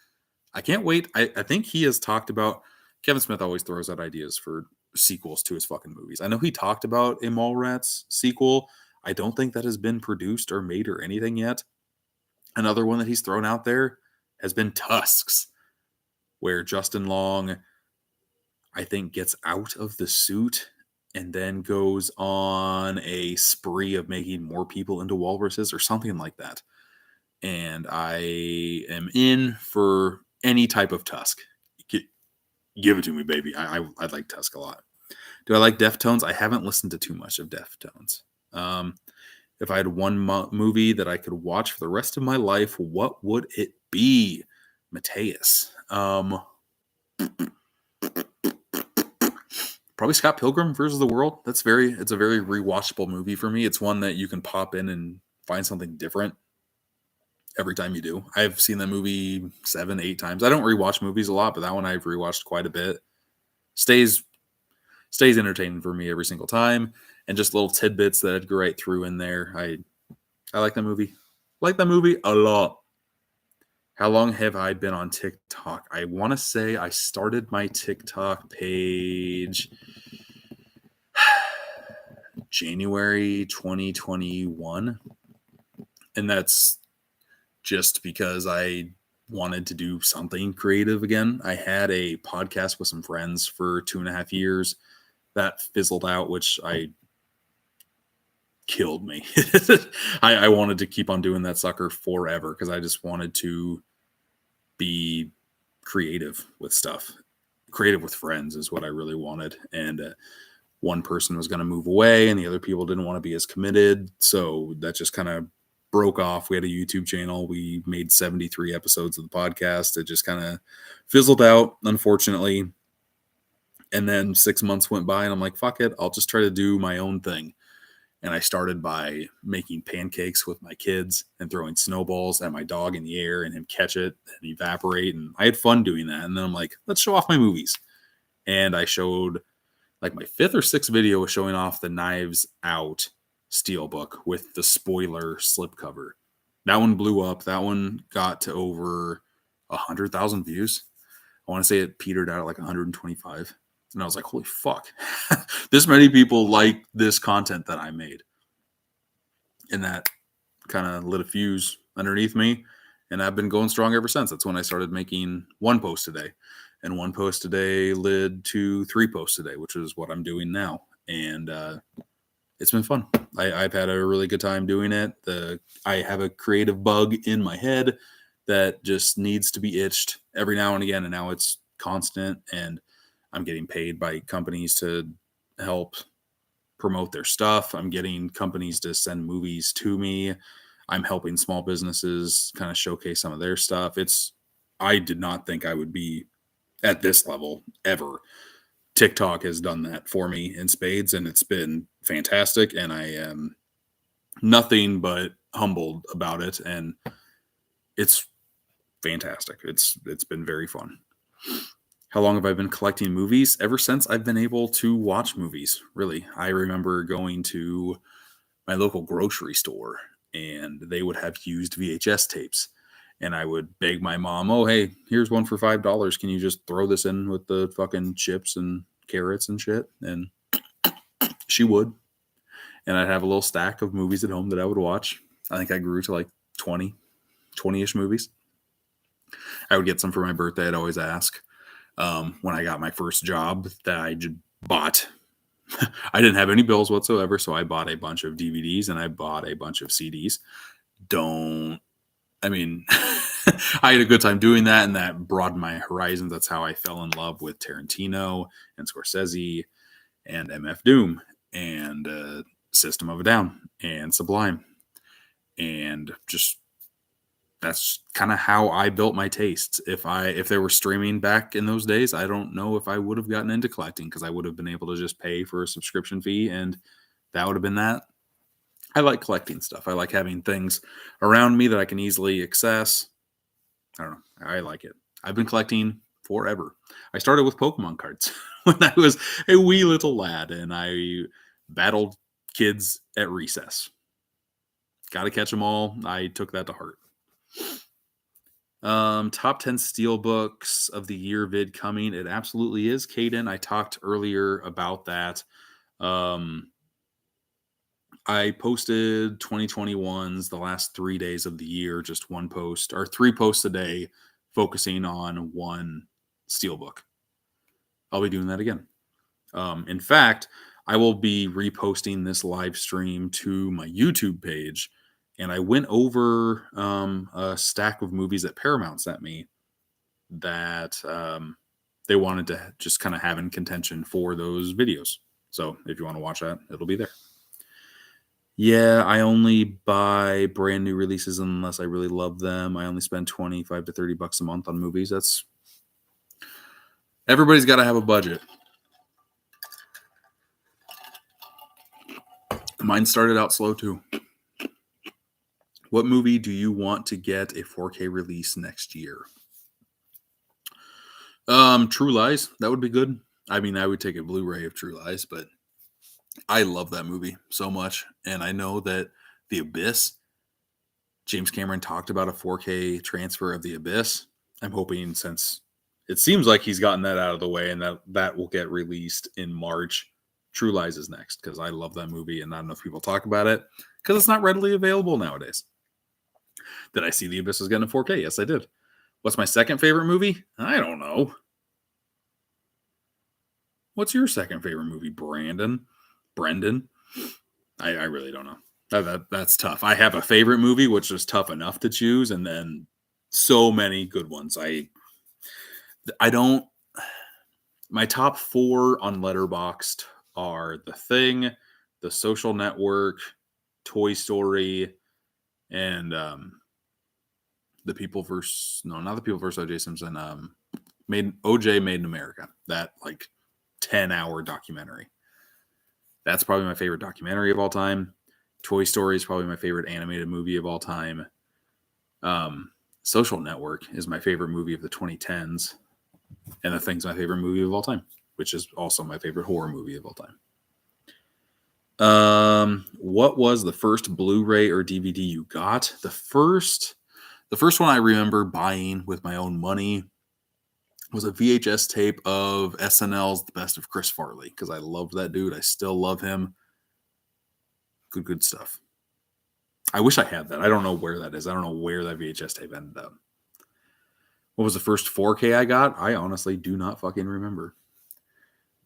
I can't wait. I think he has talked about Kevin Smith always throws out ideas for sequels to his fucking movies. I know he talked about a Mallrats sequel. I don't think that has been produced or made or anything yet. Another one that he's thrown out there has been Tusks, where Justin Long, I think, gets out of the suit and then goes on a spree of making more people into walruses or something like that. And I am in for any type of Tusk. Give it to me, baby. I like Tusk a lot. Do I like Deftones? I haven't listened to too much of Deftones. If I had one movie that I could watch for the rest of my life, what would it be? Mateus. Probably Scott Pilgrim versus the World. It's a very rewatchable movie for me. It's one that you can pop in and find something different every time you do. I've seen that movie 7, 8 times. I don't rewatch movies a lot, but that one I've rewatched quite a bit. Stays entertaining for me every single time, and just little tidbits that I'd go right through in there. I like that movie. Like that movie a lot. How long have I been on TikTok? I want to say I started my TikTok page January 2021. And that's just because I wanted to do something creative again. I had a podcast with some friends for 2.5 years. That fizzled out, which killed me. I wanted to keep on doing that sucker forever because I just wanted to be creative with stuff. Creative with friends is what I really wanted. And one person was going to move away and the other people didn't want to be as committed. So that just kind of broke off. We had a YouTube channel. We made 73 episodes of the podcast. It just kind of fizzled out, unfortunately. And then 6 months went by and I'm like, fuck it. I'll just try to do my own thing. And I started by making pancakes with my kids and throwing snowballs at my dog in the air and him catch it and evaporate. And I had fun doing that. And then I'm like, let's show off my movies. And I showed my 5th or 6th video was showing off the Knives Out steelbook with the spoiler slipcover. That one blew up. That one got to over 100,000 views. I want to say it petered out at 125. And I was like, holy fuck. This many people like this content that I made. And that kind of lit a fuse underneath me. And I've been going strong ever since. That's when I started making one post a day. And one post a day led to 3 posts a day, which is what I'm doing now. And it's been fun. I've had a really good time doing it. I have a creative bug in my head that just needs to be itched every now and again. And now it's constant. And I'm getting paid by companies to help promote their stuff. I'm getting companies to send movies to me. I'm helping small businesses kind of showcase some of their stuff. I did not think I would be at this level ever. TikTok has done that for me in spades, and it's been fantastic, and I am nothing but humbled about it, and it's fantastic. It's been very fun. How long have I been collecting movies? Ever since I've been able to watch movies, really. I remember going to my local grocery store and they would have used VHS tapes. And I would beg my mom, oh, hey, here's one for $5. Can you just throw this in with the fucking chips and carrots and shit? And she would. And I'd have a little stack of movies at home that I would watch. I think I grew to like 20-ish movies. I would get some for my birthday. I'd always ask. When I got my first job that I just bought, I didn't have any bills whatsoever. So I bought a bunch of DVDs and I bought a bunch of CDs. I had a good time doing that, and that broadened my horizons. That's how I fell in love with Tarantino and Scorsese and MF Doom and System of a Down and Sublime. And just that's kind of how I built my tastes. If they were streaming back in those days, I don't know if I would have gotten into collecting, because I would have been able to just pay for a subscription fee and that would have been that. I like collecting stuff. I like having things around me that I can easily access. I don't know. I like it. I've been collecting forever. I started with Pokemon cards when I was a wee little lad and I battled kids at recess. Got to catch them all. I took that to heart. Top 10 steelbooks of the year vid coming. It absolutely is, Caden. I talked earlier about that. I posted 2021's the last 3 days of the year, just one post or 3 posts a day, focusing on one steelbook. I'll be doing that again. In fact, I will be reposting this live stream to my YouTube page. And I went over a stack of movies that Paramount sent me that they wanted to just kind of have in contention for those videos. So if you want to watch that, it'll be there. Yeah, I only buy brand new releases unless I really love them. I only spend $25 to $30 a month on movies. Everybody's got to have a budget. Mine started out slow too. What movie do you want to get a 4K release next year? True Lies. That would be good. I mean, I would take a Blu-ray of True Lies, but I love that movie so much. And I know that The Abyss, James Cameron talked about a 4K transfer of The Abyss. I'm hoping, since it seems like he's gotten that out of the way and that will get released in March, True Lies is next, because I love that movie and not enough people talk about it because it's not readily available nowadays. Did I see The Abyss was getting a 4K? Yes, I did. What's my second favorite movie? I don't know. What's your second favorite movie, Brendan? I really don't know. That's tough. I have a favorite movie, which is tough enough to choose, and then so many good ones. I don't. My top 4 on Letterboxd are The Thing, The Social Network, Toy Story, and The People vs. No, not The People vs. O.J. Simpson. OJ Made in America. That 10-hour documentary. That's probably my favorite documentary of all time. Toy Story is probably my favorite animated movie of all time. Social Network is my favorite movie of the 2010s. And The Thing's my favorite movie of all time, which is also my favorite horror movie of all time. What was the first Blu-ray or DVD you got? The first one I remember buying with my own money was a VHS tape of SNL's The Best of Chris Farley, because I loved that dude. I still love him. Good stuff. I wish I had that. I don't know where that is. I don't know where that VHS tape ended up. What was the first 4K I got? I honestly do not fucking remember.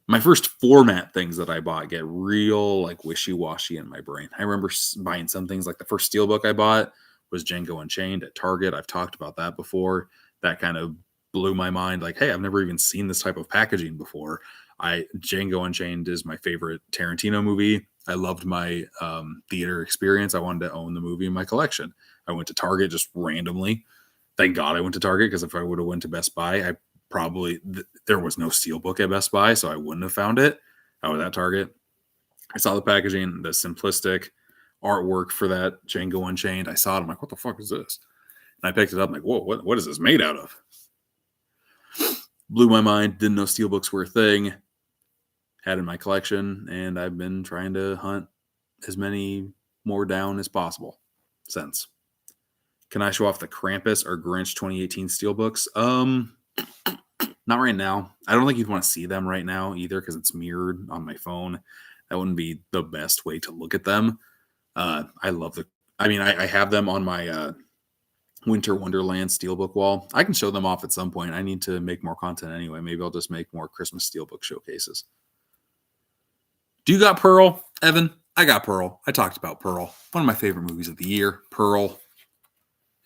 My first format things that I bought get real wishy-washy in my brain. I remember buying some things, like the first steelbook I bought was Django Unchained at Target. I've talked about that before. That kind of blew my mind. Hey, I've never even seen this type of packaging before. Django Unchained is my favorite Tarantino movie. I loved my theater experience. I wanted to own the movie in my collection. I went to Target just randomly. Thank God I went to Target, because if I would have went to Best Buy, there was no steelbook at Best Buy, so I wouldn't have found it. I was at Target. I saw the packaging, the simplistic artwork for that Django Unchained. I saw it. I'm like, what the fuck is this? And I picked it up. I'm like, whoa, what is this made out of? Blew my mind. Didn't know steelbooks were a thing. Had in my collection, and I've been trying to hunt as many more down as possible since. Can I show off the Krampus or Grinch 2018 steelbooks? Not right now. I don't think you'd want to see them right now either because it's mirrored on my phone. That wouldn't be the best way to look at them. I love the. I mean, I have them on my Winter Wonderland steelbook wall. I can show them off at some point. I need to make more content anyway. Maybe I'll just make more Christmas steelbook showcases. Do you got Pearl, Evan? I got Pearl. I talked about Pearl. One of my favorite movies of the year, Pearl.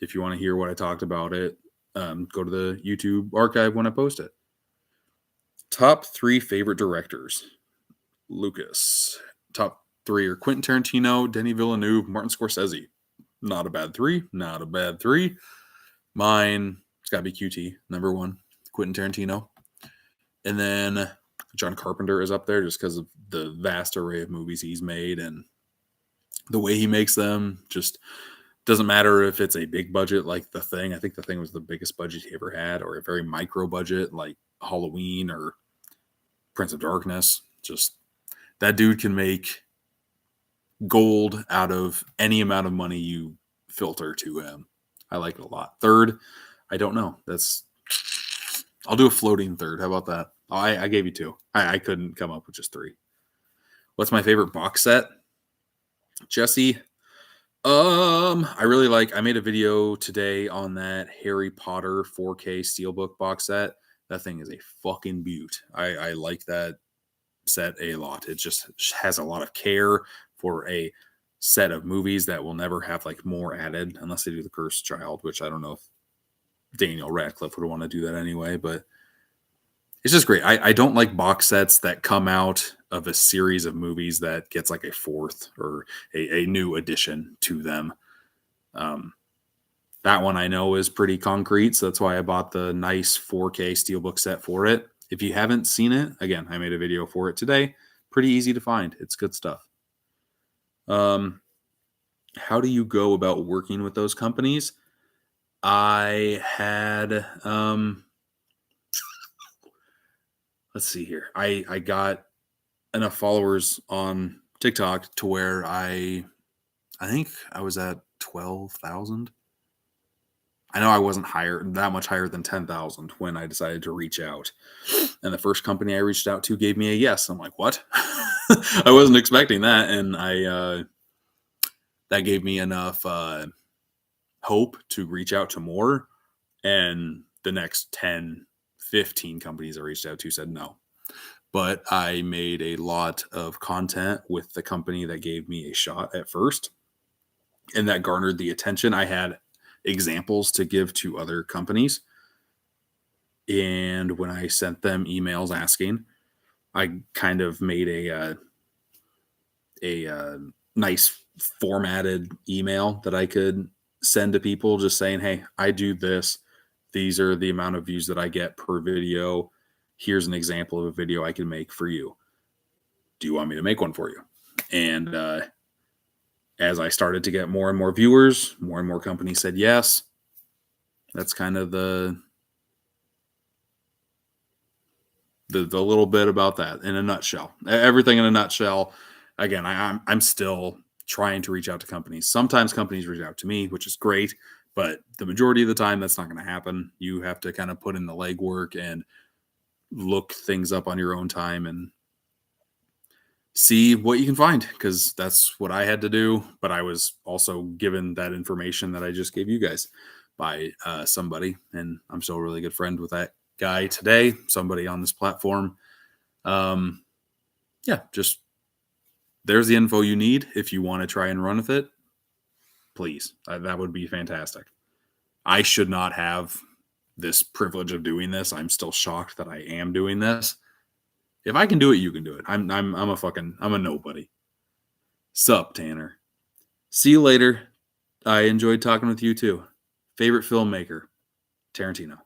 If you want to hear what I talked about it, go to the YouTube archive when I post it. Top 3 favorite directors. Lucas. Top 3 are Quentin Tarantino, Denis Villeneuve, Martin Scorsese. Not a bad 3. Not a bad 3. Mine, it's got to be QT. Number 1, Quentin Tarantino. And then John Carpenter is up there just because of the vast array of movies he's made and the way he makes them. Just doesn't matter if it's a big budget like The Thing. I think The Thing was the biggest budget he ever had, or a very micro budget like Halloween or Prince of Darkness. Just that dude can make gold out of any amount of money you filter to him. I like it a lot. Third, I don't know. I'll do a floating third. How about that? Oh, I gave you 2. I couldn't come up with just 3. What's my favorite box set? Jesse. I really like. I made a video today on that Harry Potter 4K Steelbook box set. That thing is a fucking beaut. I like that set a lot. It just has a lot of care for a set of movies that will never have like more added unless they do the Cursed Child, which I don't know if Daniel Radcliffe would want to do that anyway, but it's just great. I don't like box sets that come out of a series of movies that gets like a 4th or a new addition to them. That one I know is pretty concrete, so that's why I bought the nice 4K Steelbook set for it. If you haven't seen it, again, I made a video for it today. Pretty easy to find. It's good stuff. How do you go about working with those companies? I had... let's see here. I got enough followers on TikTok to where I think I was at 12,000. I know I wasn't that much higher than 10,000 when I decided to reach out. And the first company I reached out to gave me a yes. I'm like, what? I wasn't expecting that. And that gave me enough hope to reach out to more. And the next 10, 15 companies I reached out to said no. But I made a lot of content with the company that gave me a shot at first. And that garnered the attention. I had examples to give to other companies. And when I sent them emails asking, I kind of made a nice formatted email that I could send to people just saying, hey, I do this. These are the amount of views that I get per video. Here's an example of a video I can make for you. Do you want me to make one for you? And as I started to get more and more viewers, more and more companies said yes. That's kind of the little bit about that in a nutshell. Everything in a nutshell. Again, I'm still trying to reach out to companies. Sometimes companies reach out to me, which is great, but the majority of the time that's not going to happen. You have to kind of put in the legwork and look things up on your own time and see what you can find, because that's what I had to do. But I was also given that information that I just gave you guys by somebody, and I'm still a really good friend with that guy today, somebody on this platform. Just there's the info you need. If you want to try and run with it, please, that would be fantastic. I should not have this privilege of doing this. I'm still shocked that I am doing this. If I can do it, you can do it. I'm a nobody. Sup, Tanner. See you later. I enjoyed talking with you too. Favorite filmmaker? Tarantino.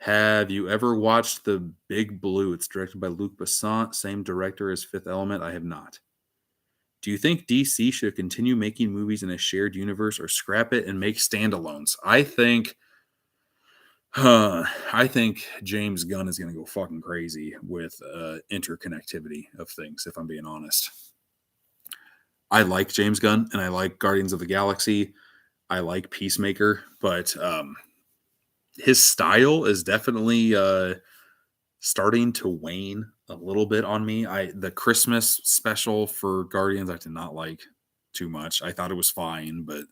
Have you ever watched The Big Blue? It's directed by Luc Besson, same director as Fifth Element. I have not. Do you think DC should continue making movies in a shared universe or scrap it and make standalones? I think James Gunn is going to go fucking crazy with interconnectivity of things, if I'm being honest. I like James Gunn and I like Guardians of the Galaxy. I like Peacemaker, but his style is definitely starting to wane a little bit on me. The Christmas special for Guardians I did not like too much. I thought it was fine, but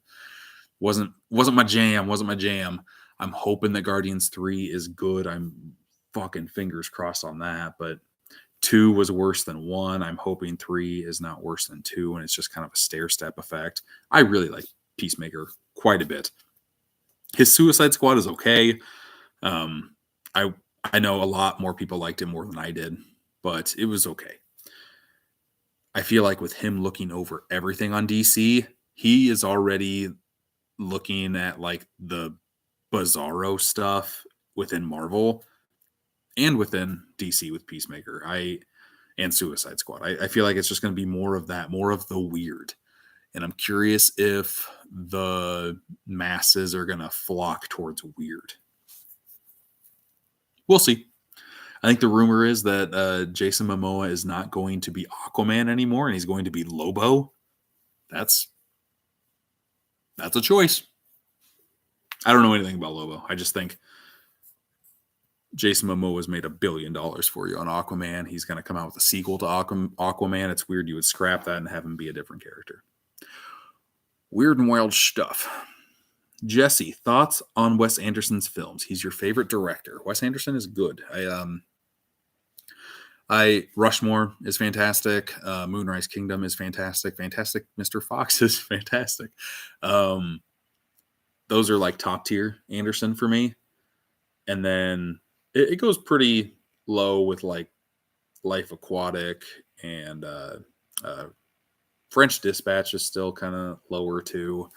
wasn't my jam. Wasn't my jam. I'm hoping that Guardians 3 is good. I'm fucking fingers crossed on that. But 2 was worse than 1. I'm hoping 3 is not worse than 2, and it's just kind of a stair step effect. I really like Peacemaker quite a bit. His Suicide Squad is okay. I know a lot more people liked it more than I did, but it was okay. I feel like with him looking over everything on DC, he is already looking at like the bizarro stuff within Marvel and within DC with Peacemaker and Suicide Squad. I feel like it's just going to be more of that, more of the weird. And I'm curious if the masses are going to flock towards weird. We'll see. I think the rumor is that Jason Momoa is not going to be Aquaman anymore, and he's going to be Lobo. That's a choice. I don't know anything about Lobo. I just think Jason Momoa has made $1 billion for you on Aquaman. He's going to come out with a sequel to Aquaman. It's weird you would scrap that and have him be a different character. Weird and wild stuff. Jesse, thoughts on Wes Anderson's films? He's your favorite director. Wes Anderson is good. Rushmore is fantastic. Moonrise Kingdom is fantastic. Fantastic Mr. Fox is fantastic. Those are like top tier Anderson for me. And then it goes pretty low with like Life Aquatic and French Dispatch is still kind of lower too.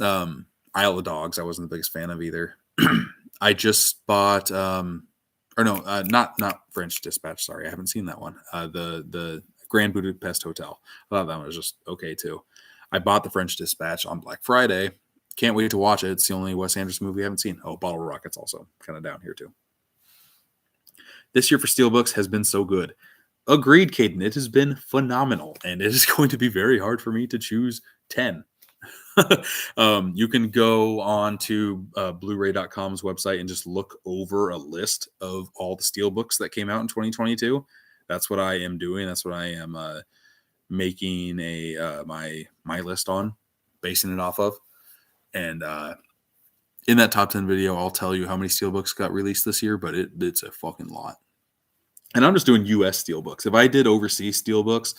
Isle of Dogs, I wasn't the biggest fan of either. I just bought not French Dispatch. Sorry, I haven't seen that one. The Grand Budapest Hotel. I thought that one was just okay too. I bought the French Dispatch on Black Friday. Can't wait to watch it. It's the only Wes Anderson movie I haven't seen. Oh, Bottle Rocket's also kind of down here too. This year for Steelbooks has been so good. Agreed, Caden. It has been phenomenal, and it is going to be very hard for me to choose 10. You can go on to Blu-ray.com's website and just look over a list of all the Steelbooks that came out in 2022. That's what I am doing. That's what I am making my list on, basing it off of. And in that top 10 video, I'll tell you how many Steelbooks got released this year, but it's a fucking lot. And I'm just doing US Steelbooks. If I did overseas Steelbooks,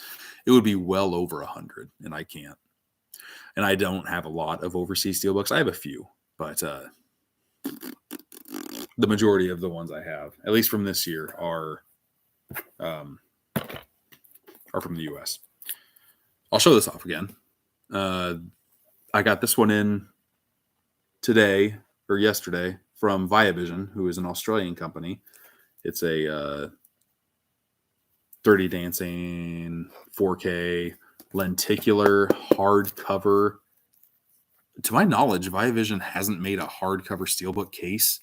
it would be well over 100, and I can't. And I don't have a lot of overseas Steelbooks. I have a few, but the majority of the ones I have, at least from this year, are from the US. I'll show this off again. I got this one in today or yesterday from Viavision, who is an Australian company. It's a Dirty Dancing 4K lenticular hardcover. To my knowledge, Viavision hasn't made a hardcover steelbook case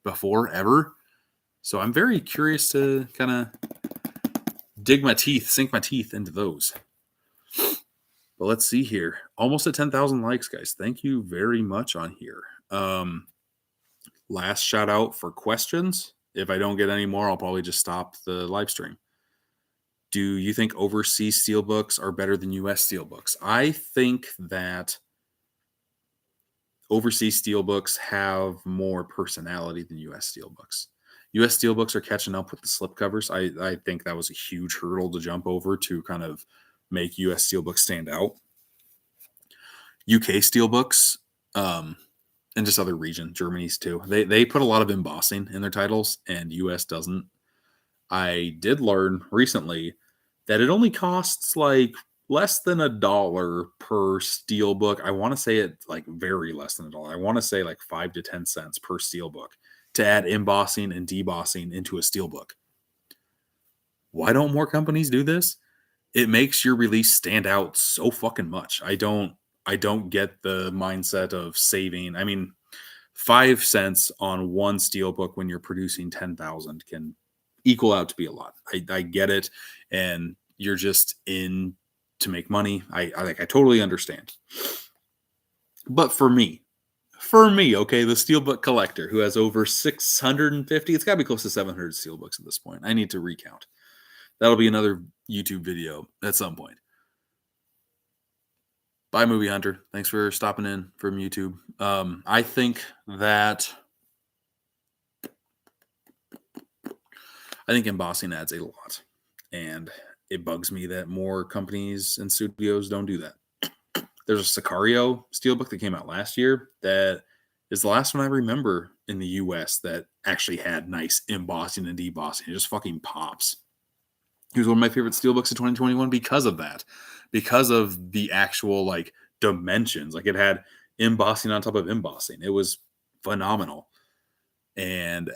before ever. So I'm very curious to kind of sink my teeth into those. But let's see here. Almost at 10,000 likes, guys. Thank you very much on here. Last shout out for questions. If I don't get any more, I'll probably just stop the live stream. Do you think overseas steelbooks are better than US steelbooks? I think that overseas steelbooks have more personality than US steelbooks. US steelbooks are catching up with the slipcovers. I think that was a huge hurdle to jump over to kind of make US steelbooks stand out. UK steelbooks, and just other region, Germany's too, they put a lot of embossing in their titles, and US doesn't. I did learn recently that it only costs like less than $1 per steelbook. I want to say it like very less than $1. I want to say like 5 to 10 cents per steelbook to add embossing and debossing into a steelbook. Why don't more companies do this? It makes your release stand out so fucking much. I don't get the mindset of saving. I mean, 5 cents on one steelbook when you're producing 10,000 can equal out to be a lot. I get it, and you're just in to make money. I totally understand. But for me, okay, the steelbook collector who has over 650, it's got to be close to 700 steelbooks at this point. I need to recount. That'll be another YouTube video at some point. Bye, Movie Hunter. Thanks for stopping in from YouTube. I think embossing adds a lot, and it bugs me that more companies and studios don't do that. There's a Sicario steelbook that came out last year that is the last one I remember in the US that actually had nice embossing and debossing. It just fucking pops. It was one of my favorite steelbooks of 2021 because of that, because of the actual like dimensions. Like it had embossing on top of embossing. It was phenomenal, and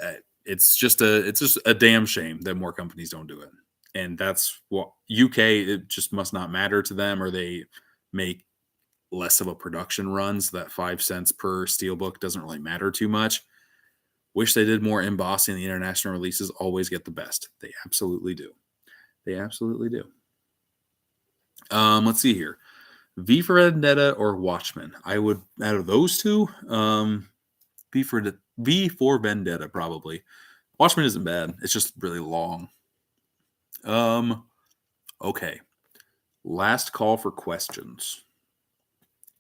it's just a damn shame that more companies don't do it. And that's what UK. It just must not matter to them, or they make less of a production run, so that 5 cents per steelbook doesn't really matter too much. Wish they did more embossing. The international releases always get the best. They absolutely do. They absolutely do. Let's see here. V for Vendetta or Watchmen. I would, out of those two, V for Vendetta probably. Watchmen isn't bad. It's just really long. Okay. Last call for questions.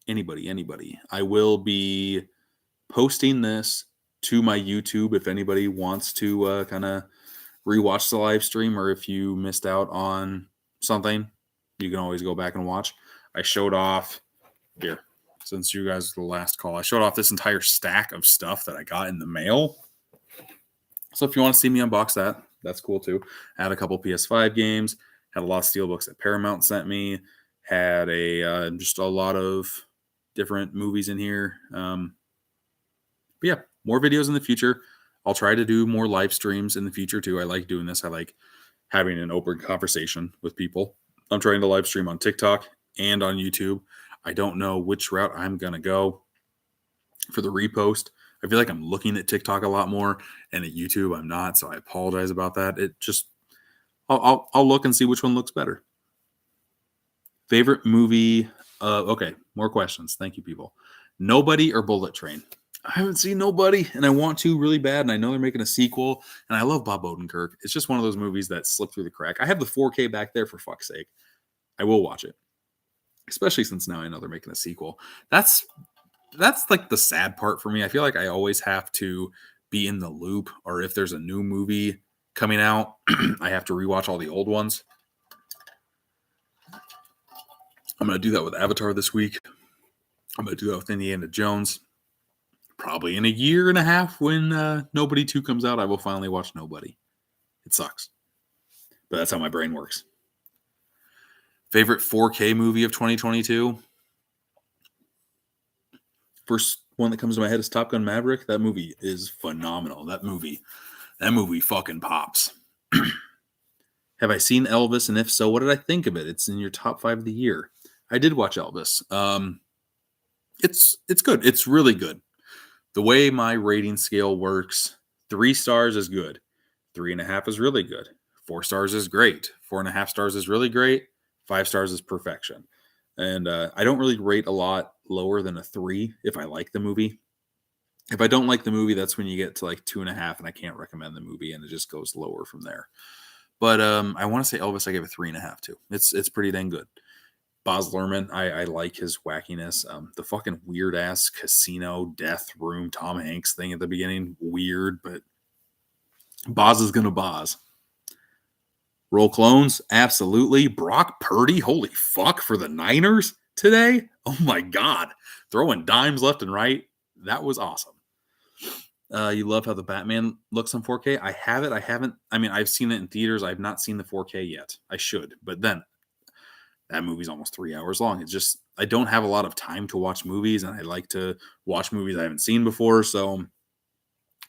Anybody. I will be posting this to my YouTube if anybody wants to kind of rewatch the live stream, or if you missed out on something, you can always go back and watch. I showed off here, since you guys are the last call, I showed off this entire stack of stuff that I got in the mail. So if you want to see me unbox that, that's cool too. I had a couple PS5 games, had a lot of steelbooks that Paramount sent me, had just a lot of different movies in here. But yeah, more videos in the future. I'll try to do more live streams in the future too. I like doing this. I like having an open conversation with people. I'm trying to live stream on TikTok and on YouTube. I don't know which route I'm going to go for the repost. I feel like I'm looking at TikTok a lot more, and at YouTube I'm not, so I apologize about that. I'll look and see which one looks better. Favorite movie? Okay, more questions. Thank you, people. Nobody or Bullet Train? I haven't seen Nobody, and I want to really bad, and I know they're making a sequel, and I love Bob Odenkirk. It's just one of those movies that slipped through the crack. I have the 4K back there, for fuck's sake. I will watch it, especially since now I know they're making a sequel. That's like the sad part for me. I feel like I always have to be in the loop, or if there's a new movie coming out, I have to rewatch all the old ones. I'm going to do that with Avatar this week. I'm going to do that with Indiana Jones. Probably in a year and a half when Nobody 2 comes out, I will finally watch Nobody. It sucks, but that's how my brain works. Favorite 4K movie of 2022? First one that comes to my head is Top Gun Maverick. That movie is phenomenal. That movie fucking pops. Have I seen Elvis? And if so, what did I think of it? It's in your top 5 of the year. I did watch Elvis. It's good. It's really good. The way my rating scale works, 3 stars is good. 3.5 is really good. 4 stars is great. 4.5 stars is really great. 5 stars is perfection. And I don't really rate a lot lower than a 3 if I like the movie. If I don't like the movie, that's when you get to like 2.5, and I can't recommend the movie, and it just goes lower from there. But I want to say Elvis, I gave a 3.5 too. It's pretty dang good. Baz Luhrmann, I like his wackiness. The fucking weird ass casino death room Tom Hanks thing at the beginning, weird, but Baz is gonna Baz. Roll clones, absolutely. Brock Purdy, holy fuck, for the Niners today. Oh my god, throwing dimes left and right. That was awesome. You love how the Batman looks on 4K. I have it. I haven't. I mean, I've seen it in theaters. I've not seen the 4K yet. I should, but then that movie's almost 3 hours long. It's just, I don't have a lot of time to watch movies, and I like to watch movies I haven't seen before. So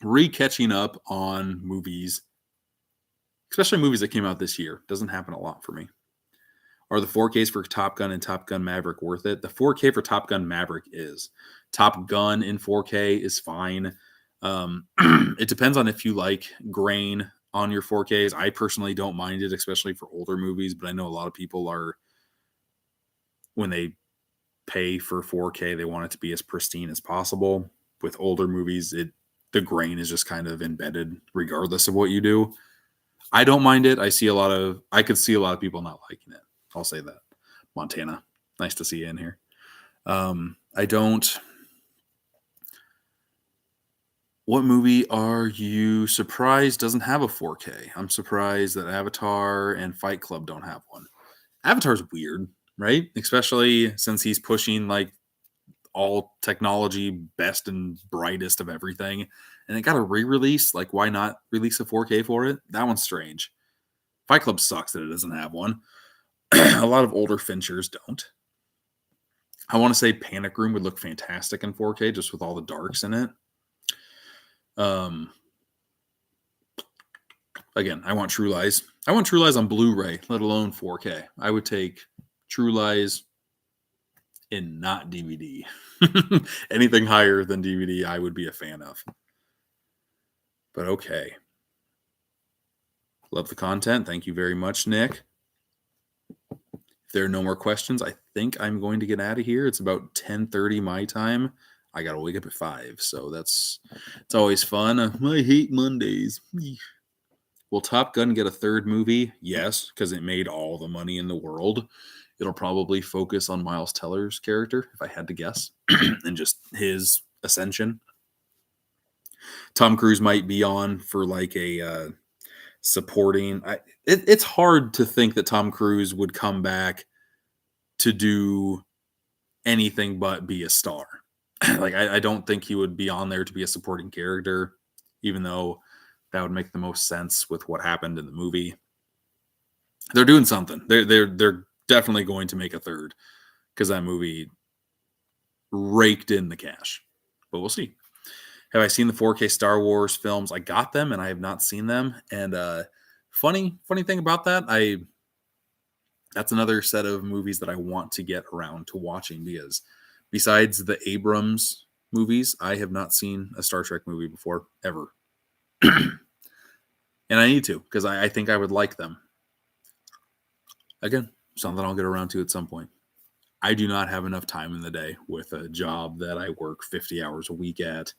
re-catching up on movies, especially movies that came out this year. Doesn't happen a lot for me. Are the 4Ks for Top Gun and Top Gun Maverick worth it? The 4K for Top Gun Maverick is. Top Gun in 4K is fine. It depends on if you like grain on your 4Ks. I personally don't mind it, especially for older movies, but I know a lot of people are, when they pay for 4K, they want it to be as pristine as possible. With older movies, the grain is just kind of embedded regardless of what you do. I don't mind it. I could see a lot of people not liking it. I'll say that. Montana, nice to see you in here. I don't. What movie are you surprised doesn't have a 4K? I'm surprised that Avatar and Fight Club don't have one. Avatar's weird, right? Especially since he's pushing like all technology, best and brightest of everything. And it got a re-release. Like, why not release a 4K for it? That one's strange. Fight Club sucks that it doesn't have one. A lot of older Finchers don't. I want to say Panic Room would look fantastic in 4K just with all the darks in it. Again, I want True Lies. I want True Lies on Blu-ray, let alone 4K. I would take True Lies in not DVD. Anything higher than DVD, I would be a fan of. But okay. Love the content. Thank you very much, Nick. If there are no more questions, I think I'm going to get out of here. It's about 10:30 my time. I got to wake up at 5, so it's always fun. I hate Mondays. Will Top Gun get a third movie? Yes, because it made all the money in the world. It'll probably focus on Miles Teller's character, if I had to guess, and just his ascension. Tom Cruise might be on for like a supporting. It's hard to think that Tom Cruise would come back to do anything but be a star. Like, I don't think he would be on there to be a supporting character, even though that would make the most sense with what happened in the movie. They're doing something. They're definitely going to make a third because that movie raked in the cash. But we'll see. Have I seen the 4K Star Wars films? I got them and I have not seen them. And funny thing about that, that's another set of movies that I want to get around to watching, because besides the Abrams movies, I have not seen a Star Trek movie before, ever. And I need to, because I think I would like them. Again, something I'll get around to at some point. I do not have enough time in the day with a job that I work 50 hours a week at,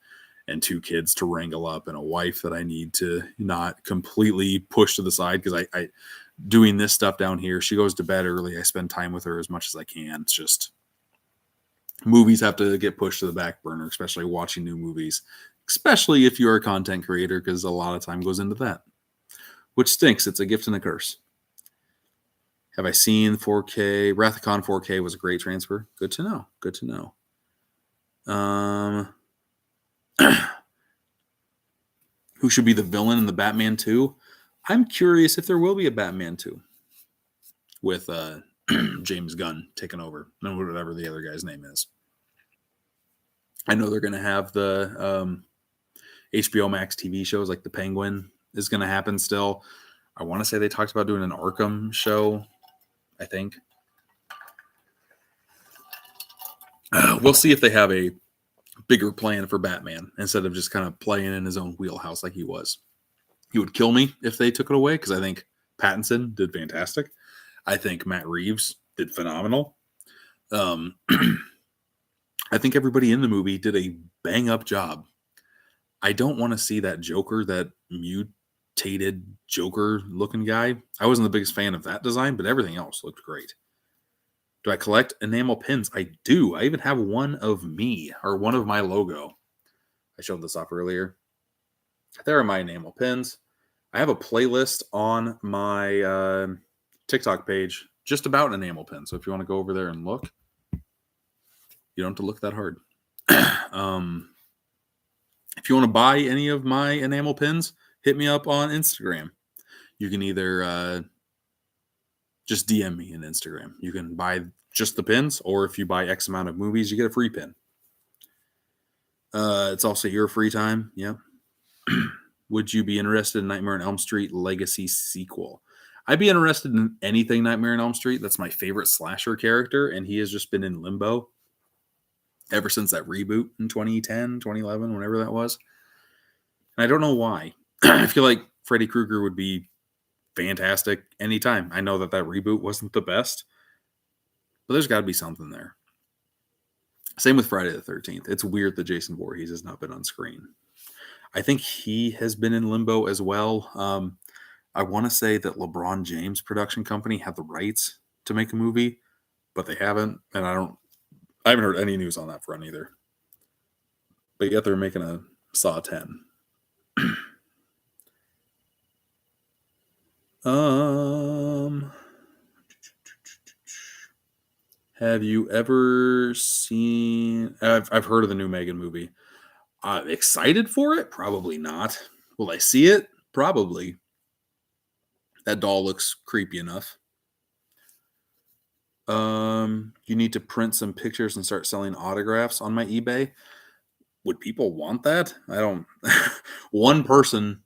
and 2 kids to wrangle up, and a wife that I need to not completely push to the side, because I doing this stuff down here, she goes to bed early. I spend time with her as much as I can. It's just movies have to get pushed to the back burner, especially watching new movies, especially if you're a content creator, because a lot of time goes into that, which stinks. It's a gift and a curse. Have I seen 4K? Wrath of Khan 4K was a great transfer. Good to know. Good to know. Who should be the villain in the Batman 2? I'm curious if there will be a Batman 2 with James Gunn taking over, and whatever the other guy's name is. I know they're going to have the HBO Max TV shows, like The Penguin is going to happen still. I want to say they talked about doing an Arkham show, I think. We'll see if they have a bigger plan for Batman instead of just kind of playing in his own wheelhouse like he was. He would kill me if they took it away, because I think Pattinson did fantastic. I think Matt Reeves did phenomenal. I think everybody in the movie did a bang-up job. I don't want to see that Joker, that mutated Joker-looking guy. I wasn't the biggest fan of that design, but everything else looked great. Do I collect enamel pins? I do. I even have one of me, or one of my logo. I showed this off earlier. There are my enamel pins. I have a playlist on my TikTok page just about enamel pins. So if you want to go over there and look, you don't have to look that hard. If you want to buy any of my enamel pins, hit me up on Instagram. You can either just DM me on Instagram. You can buy just the pins, or if you buy X amount of movies, you get a free pin. It's also your free time. Yep. Would you be interested in Nightmare on Elm Street Legacy sequel? I'd be interested in anything Nightmare on Elm Street. That's my favorite slasher character, and he has just been in limbo ever since that reboot in 2010, 2011, whenever that was. And I don't know why. I feel like Freddy Krueger would be fantastic anytime. I know that reboot wasn't the best, but there's got to be something there. Same with Friday the 13th. It's weird that Jason Voorhees has not been on screen. I think he has been in limbo as well. I want to say that LeBron James production company had the rights to make a movie, but they haven't, and I haven't heard any news on that front either. But yet they're making a Saw 10. Have you ever seen? I've heard of the new Megan movie. Excited for it? Probably not. Will I see it? Probably. That doll looks creepy enough. You need to print some pictures and start selling autographs on my eBay. Would people want that? I don't. One person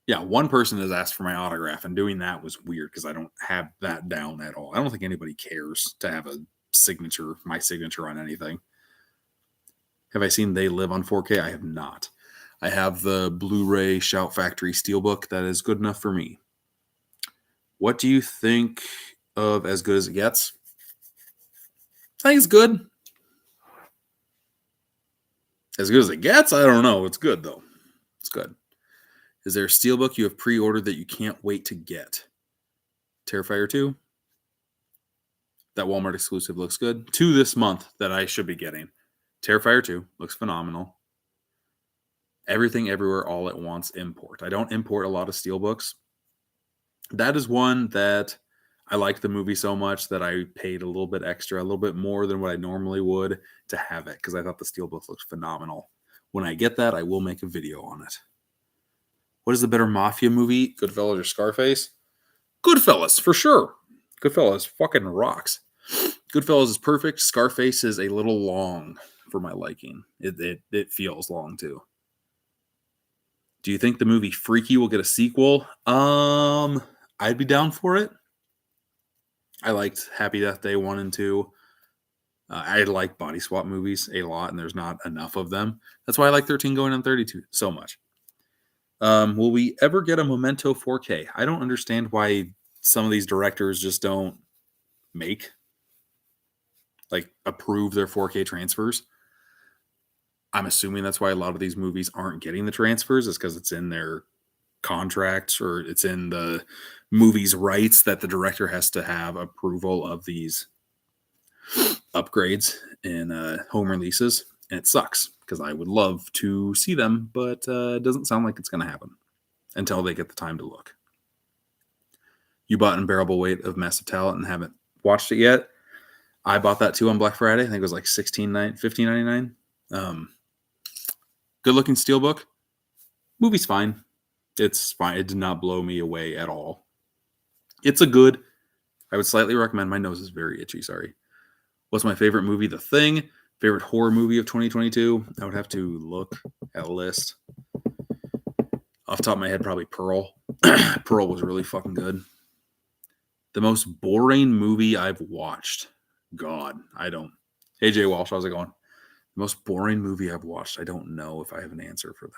has asked for my autograph, and doing that was weird because I don't have that down at all. I don't think anybody cares to have my signature on anything. Have I seen They Live on 4K? I have not. I have the Blu-ray Shout Factory Steelbook. That is good enough for me. What do you think of As Good as It Gets? I think it's good. As good as it gets? I don't know. It's good, though. It's good. Is there a Steelbook you have pre-ordered that you can't wait to get? Terrifier 2. That Walmart exclusive looks good. 2 this month that I should be getting. Terrifier 2 looks phenomenal. Everything Everywhere All at Once import. I don't import a lot of Steelbooks. That is one that I liked the movie so much that I paid a little bit extra, a little bit more than what I normally would to have it because I thought the Steelbook looked phenomenal. When I get that, I will make a video on it. What is the better mafia movie, Goodfellas or Scarface? Goodfellas, for sure. Goodfellas fucking rocks. Goodfellas is perfect. Scarface is a little long for my liking. It feels long too. Do you think the movie Freaky will get a sequel? I'd be down for it. I liked Happy Death Day 1 and 2. I like body swap movies a lot, and there's not enough of them. That's why I like 13 Going on 32 so much. Will we ever get a Memento 4K? I don't understand why some of these directors just don't approve their 4K transfers. I'm assuming that's why a lot of these movies aren't getting the transfers, is because it's in their contracts or it's in the movie's rights that the director has to have approval of these upgrades in home releases. And it sucks because I would love to see them, but it doesn't sound like it's going to happen until they get the time to look. You bought Unbearable Weight of Massive Talent and haven't watched it yet. I bought that too on Black Friday. I think it was like $15.99. Good looking steelbook. Movie's fine. It's fine. It did not blow me away at all. It's a good. I would slightly recommend. My nose is very itchy. Sorry. What's my favorite movie? The Thing. Favorite horror movie of 2022? I would have to look at a list. Off the top of my head, probably Pearl. Pearl was really fucking good. The most boring movie I've watched. God, I don't. Hey, Jay Walsh, how's it going? The most boring movie I've watched. I don't know if I have an answer for that.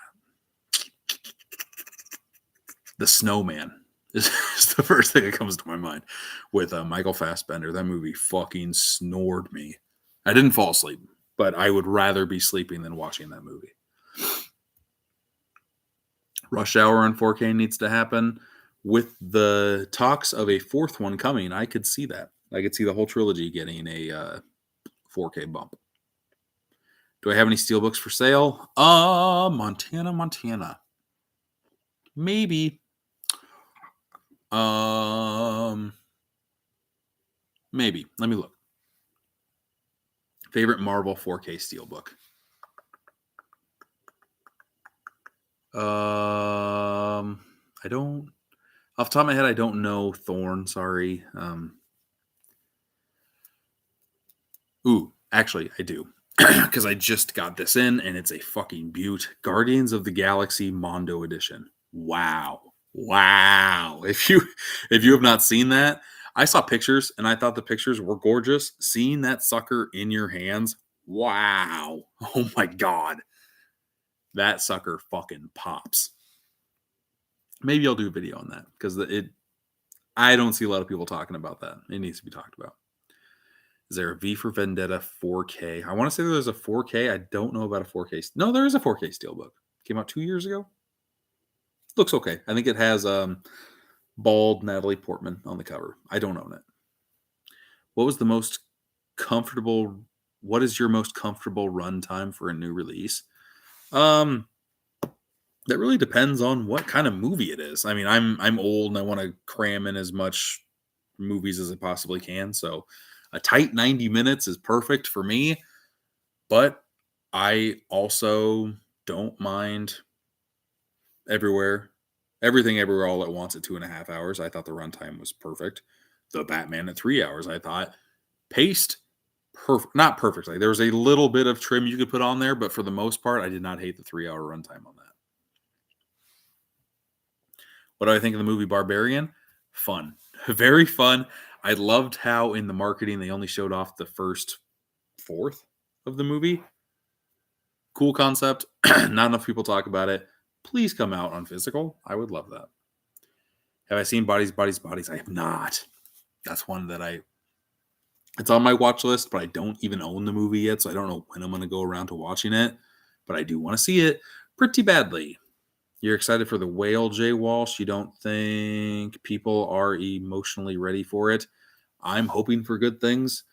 The Snowman is the first thing that comes to my mind with Michael Fassbender. That movie fucking snored me. I didn't fall asleep, but I would rather be sleeping than watching that movie. Rush Hour on 4K needs to happen. With the talks of a fourth one coming, I could see that. I could see the whole trilogy getting a 4K bump. Do I have any steelbooks for sale? Montana. Maybe. Maybe. Let me look. Favorite Marvel 4K steelbook. I don't. Off the top of my head, I don't know Thorn. Sorry. Actually, I do. because I just got this in and it's a fucking beaut. Guardians of the Galaxy Mondo Edition. Wow. Wow. If you have not seen that, I saw pictures and I thought the pictures were gorgeous. Seeing that sucker in your hands, wow. Oh my god. That sucker fucking pops. Maybe I'll do a video on that because I don't see a lot of people talking about that. It needs to be talked about. Is there a V for Vendetta 4K? I want to say there's a 4K. I don't know about a 4K. No, there is a 4K Steelbook. Came out 2 years ago. Looks okay. I think it has bald Natalie Portman on the cover. I don't own it. What is your most comfortable run time for a new release? That really depends on what kind of movie it is. I mean, I'm old and I want to cram in as much movies as I possibly can. So a tight 90 minutes is perfect for me. But I also don't mind Everything Everywhere All at Once at 2.5 hours. I thought the runtime was perfect. The Batman at 3 hours, I thought paced not perfectly. There was a little bit of trim you could put on there, but for the most part, I did not hate the 3-hour runtime on that. What do I think of the movie Barbarian? Fun. Very fun. I loved how in the marketing they only showed off the first fourth of the movie. Cool concept. Not enough people talk about it. Please come out on physical. I would love that. Have I seen Bodies, Bodies, Bodies? I have not. That's one that it's on my watch list, but I don't even own the movie yet, so I don't know when I'm going to go around to watching it. But I do want to see it pretty badly. You're excited for The Whale, Jay Walsh. You don't think people are emotionally ready for it? I'm hoping for good things.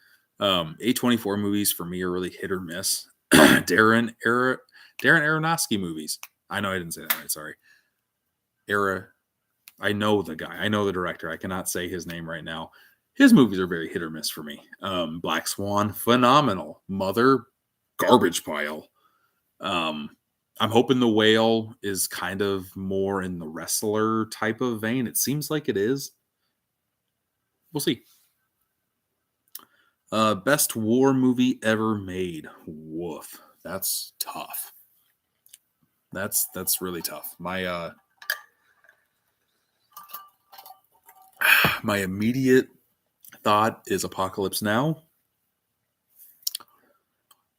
A24 movies for me are really hit or miss. Darren Aronofsky movies. I know I didn't say that right. Sorry. I know the guy. I know the director. I cannot say his name right now. His movies are very hit or miss for me. Black Swan, phenomenal. Mother, garbage pile. I'm hoping The Whale is kind of more in the wrestler type of vein. It seems like it is. We'll see. Best war movie ever made. Woof. That's tough. That's really tough. My my immediate thought is Apocalypse Now.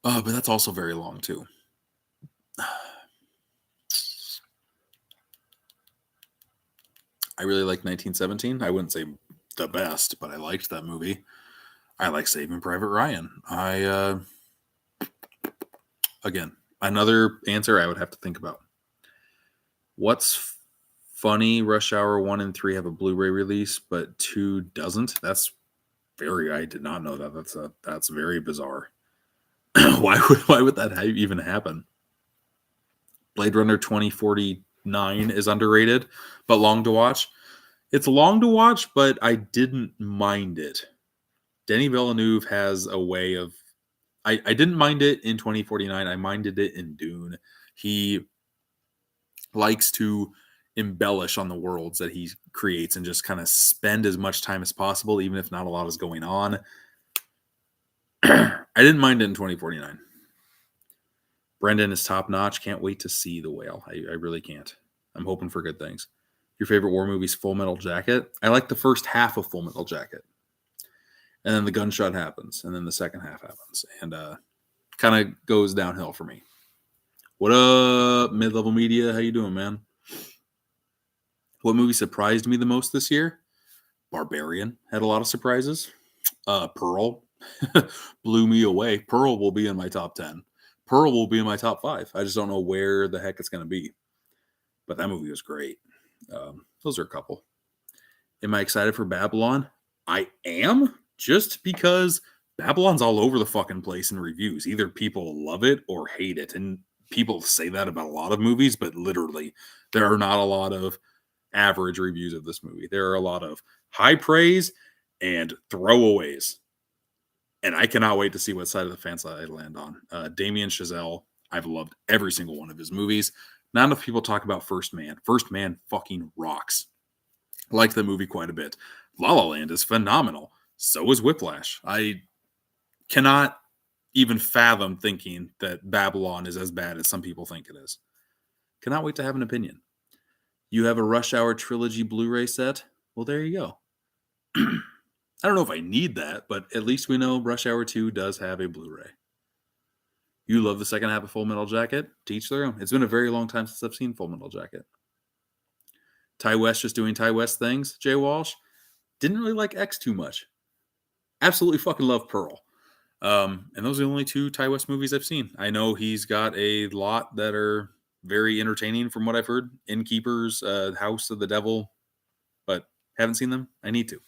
But that's also very long too. I really like 1917. I wouldn't say the best, but I liked that movie. I like Saving Private Ryan. Again, another answer I would have to think about. What's funny? Rush Hour 1 and 3 have a Blu-ray release, but 2 doesn't. I did not know that. That's very bizarre. Why would that even happen? Blade Runner 2049 is underrated, but long to watch. It's long to watch, but I didn't mind it. Denis Villeneuve has a way of... I didn't mind it in 2049. I minded it in Dune. He likes to embellish on the worlds that he creates and just kind of spend as much time as possible, even if not a lot is going on. I didn't mind it in 2049. Brendan is top notch. Can't wait to see The Whale. I really can't. I'm hoping for good things. Your favorite war movie is Full Metal Jacket. I like the first half of Full Metal Jacket. And then the gunshot happens. And then the second half happens. And kind of goes downhill for me. What up, Mid-Level Media? How you doing, man? What movie surprised me the most this year? Barbarian had a lot of surprises. Pearl blew me away. Pearl will be in my top 10. Pearl will be in my top 5. I just don't know where the heck it's going to be. But that movie was great. Those are a couple. Am I excited for Babylon? I am, just because Babylon's all over the fucking place in reviews. Either people love it or hate it. And people say that about a lot of movies, but literally, there are not a lot of average reviews of this movie. There are a lot of high praise and throwaways. And I cannot wait to see what side of the fence I land on. Damien Chazelle, I've loved every single one of his movies. Not enough people talk about First Man. First Man fucking rocks. I like the movie quite a bit. La La Land is phenomenal. So is Whiplash. I cannot even fathom thinking that Babylon is as bad as some people think it is. Cannot wait to have an opinion. You have a Rush Hour trilogy Blu-ray set? Well, there you go. I don't know if I need that, but at least we know Rush Hour 2 does have a Blu-ray. You love the second half of Full Metal Jacket? To each their own. It's been a very long time since I've seen Full Metal Jacket. Ty West just doing Ty West things. Jay Walsh didn't really like X too much. Absolutely fucking love Pearl. And those are the only 2 Ty West movies I've seen. I know he's got a lot that are very entertaining from what I've heard. Innkeepers, House of the Devil, but haven't seen them. I need to.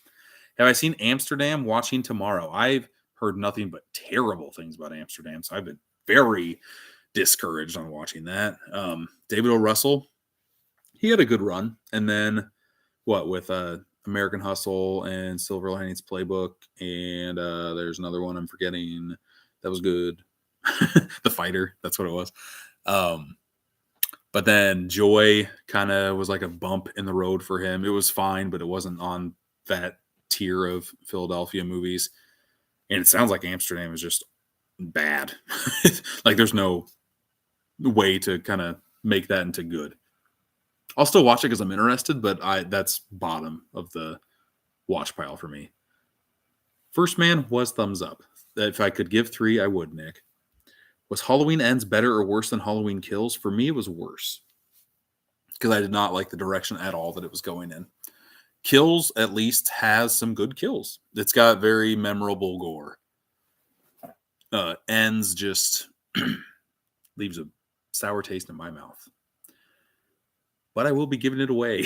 Have I seen Amsterdam? Watching tomorrow. I've heard nothing but terrible things about Amsterdam, so I've been very discouraged on watching that. David O. Russell, he had a good run. And then what with American Hustle and Silver Linings Playbook, and there's another one I'm forgetting that was good. The Fighter, that's what it was. But then Joy kind of was like a bump in the road for him. It was fine, but it wasn't on that tier of Philadelphia movies. And it sounds like Amsterdam is just bad. Like there's no way to kind of make that into good. I'll still watch it because I'm interested, but that's bottom of the watch pile for me. First Man was thumbs up. If I could give 3, I would, Nick. Was Halloween Ends better or worse than Halloween Kills? For me, it was worse. Because I did not like the direction at all that it was going in. Kills, at least, has some good kills. It's got very memorable gore. Ends just leaves a sour taste in my mouth. But I will be giving it away.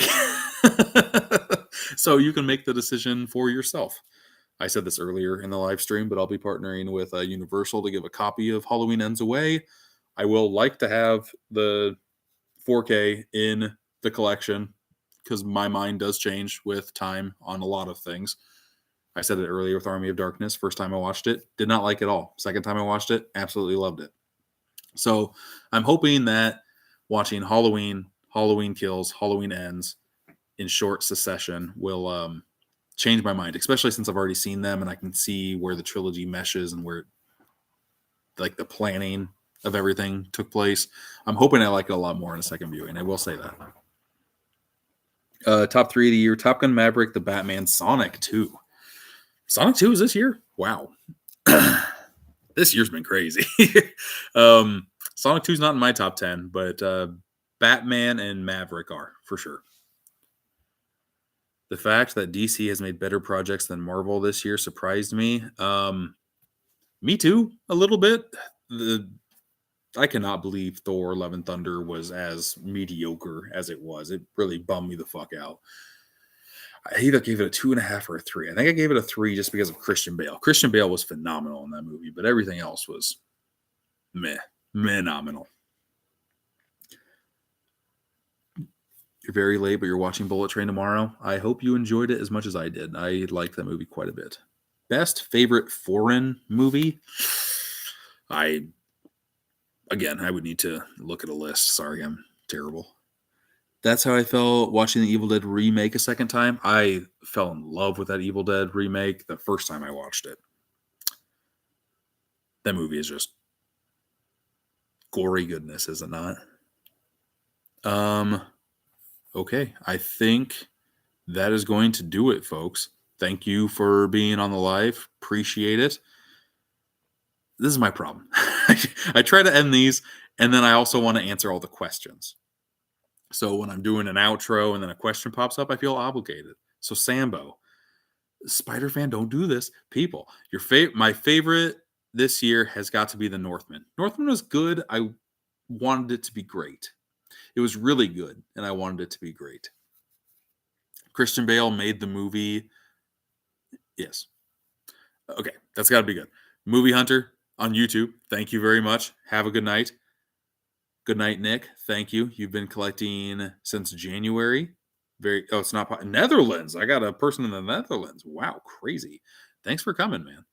So you can make the decision for yourself. I said this earlier in the live stream, but I'll be partnering with Universal to give a copy of Halloween Ends away. I will like to have the 4K in the collection because my mind does change with time on a lot of things. I said it earlier with Army of Darkness. First time I watched it, did not like it all. Second time I watched it, absolutely loved it. So I'm hoping that watching Halloween Kills, Halloween Ends in short succession will change my mind, especially since I've already seen them and I can see where the trilogy meshes and where like the planning of everything took place. I'm hoping I like it a lot more in a second viewing. I will say that. Top 3 of the year: Top Gun Maverick, The Batman, Sonic 2. Sonic 2 is this year? Wow. This year's been crazy. Sonic 2 is not in my top 10, but Batman and Maverick are, for sure. The fact that DC has made better projects than Marvel this year surprised me. Me too, a little bit. I cannot believe Thor: Love and Thunder was as mediocre as it was. It really bummed me the fuck out. I either gave it a 2.5 or a 3. I think I gave it a 3 just because of Christian Bale. Christian Bale was phenomenal in that movie, but everything else was phenomenal. You're very late, but you're watching Bullet Train tomorrow. I hope you enjoyed it as much as I did. I liked that movie quite a bit. Best favorite foreign movie? I would need to look at a list. Sorry, I'm terrible. That's how I felt watching the Evil Dead remake a second time. I fell in love with that Evil Dead remake the first time I watched it. That movie is just gory goodness, is it not? Okay, I think that is going to do it, folks. Thank you for being on the live. Appreciate it. This is my problem. I try to end these, and then I also want to answer all the questions. So when I'm doing an outro and then a question pops up, I feel obligated. So Sambo, Spider-Fan, don't do this. People, my favorite this year has got to be The Northman. Northman was good. I wanted it to be great. It was really good, and I wanted it to be great. Christian Bale made the movie. Yes. Okay, that's got to be good. Movie Hunter on YouTube. Thank you very much. Have a good night. Good night, Nick. Thank you. You've been collecting since January. It's not Netherlands. I got a person in the Netherlands. Wow, crazy. Thanks for coming, man.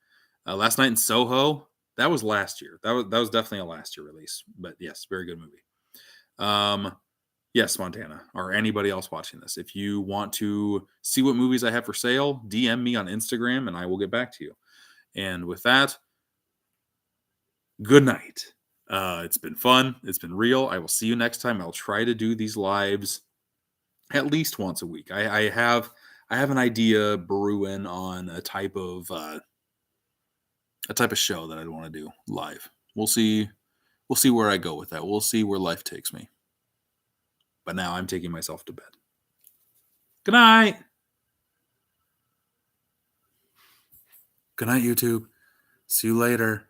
Last Night in Soho. That was last year. That was definitely a last year release. But yes, very good movie. Yes, Montana, or anybody else watching this. If you want to see what movies I have for sale, DM me on Instagram and I will get back to you. And with that, Good night. It's been fun. It's been real. I will see you next time. I'll try to do these lives at least once a week. I have an idea brewing on a type of show that I'd want to do live. We'll see. We'll see where I go with that. We'll see where life takes me. But now I'm taking myself to bed. Good night. Good night, YouTube. See you later.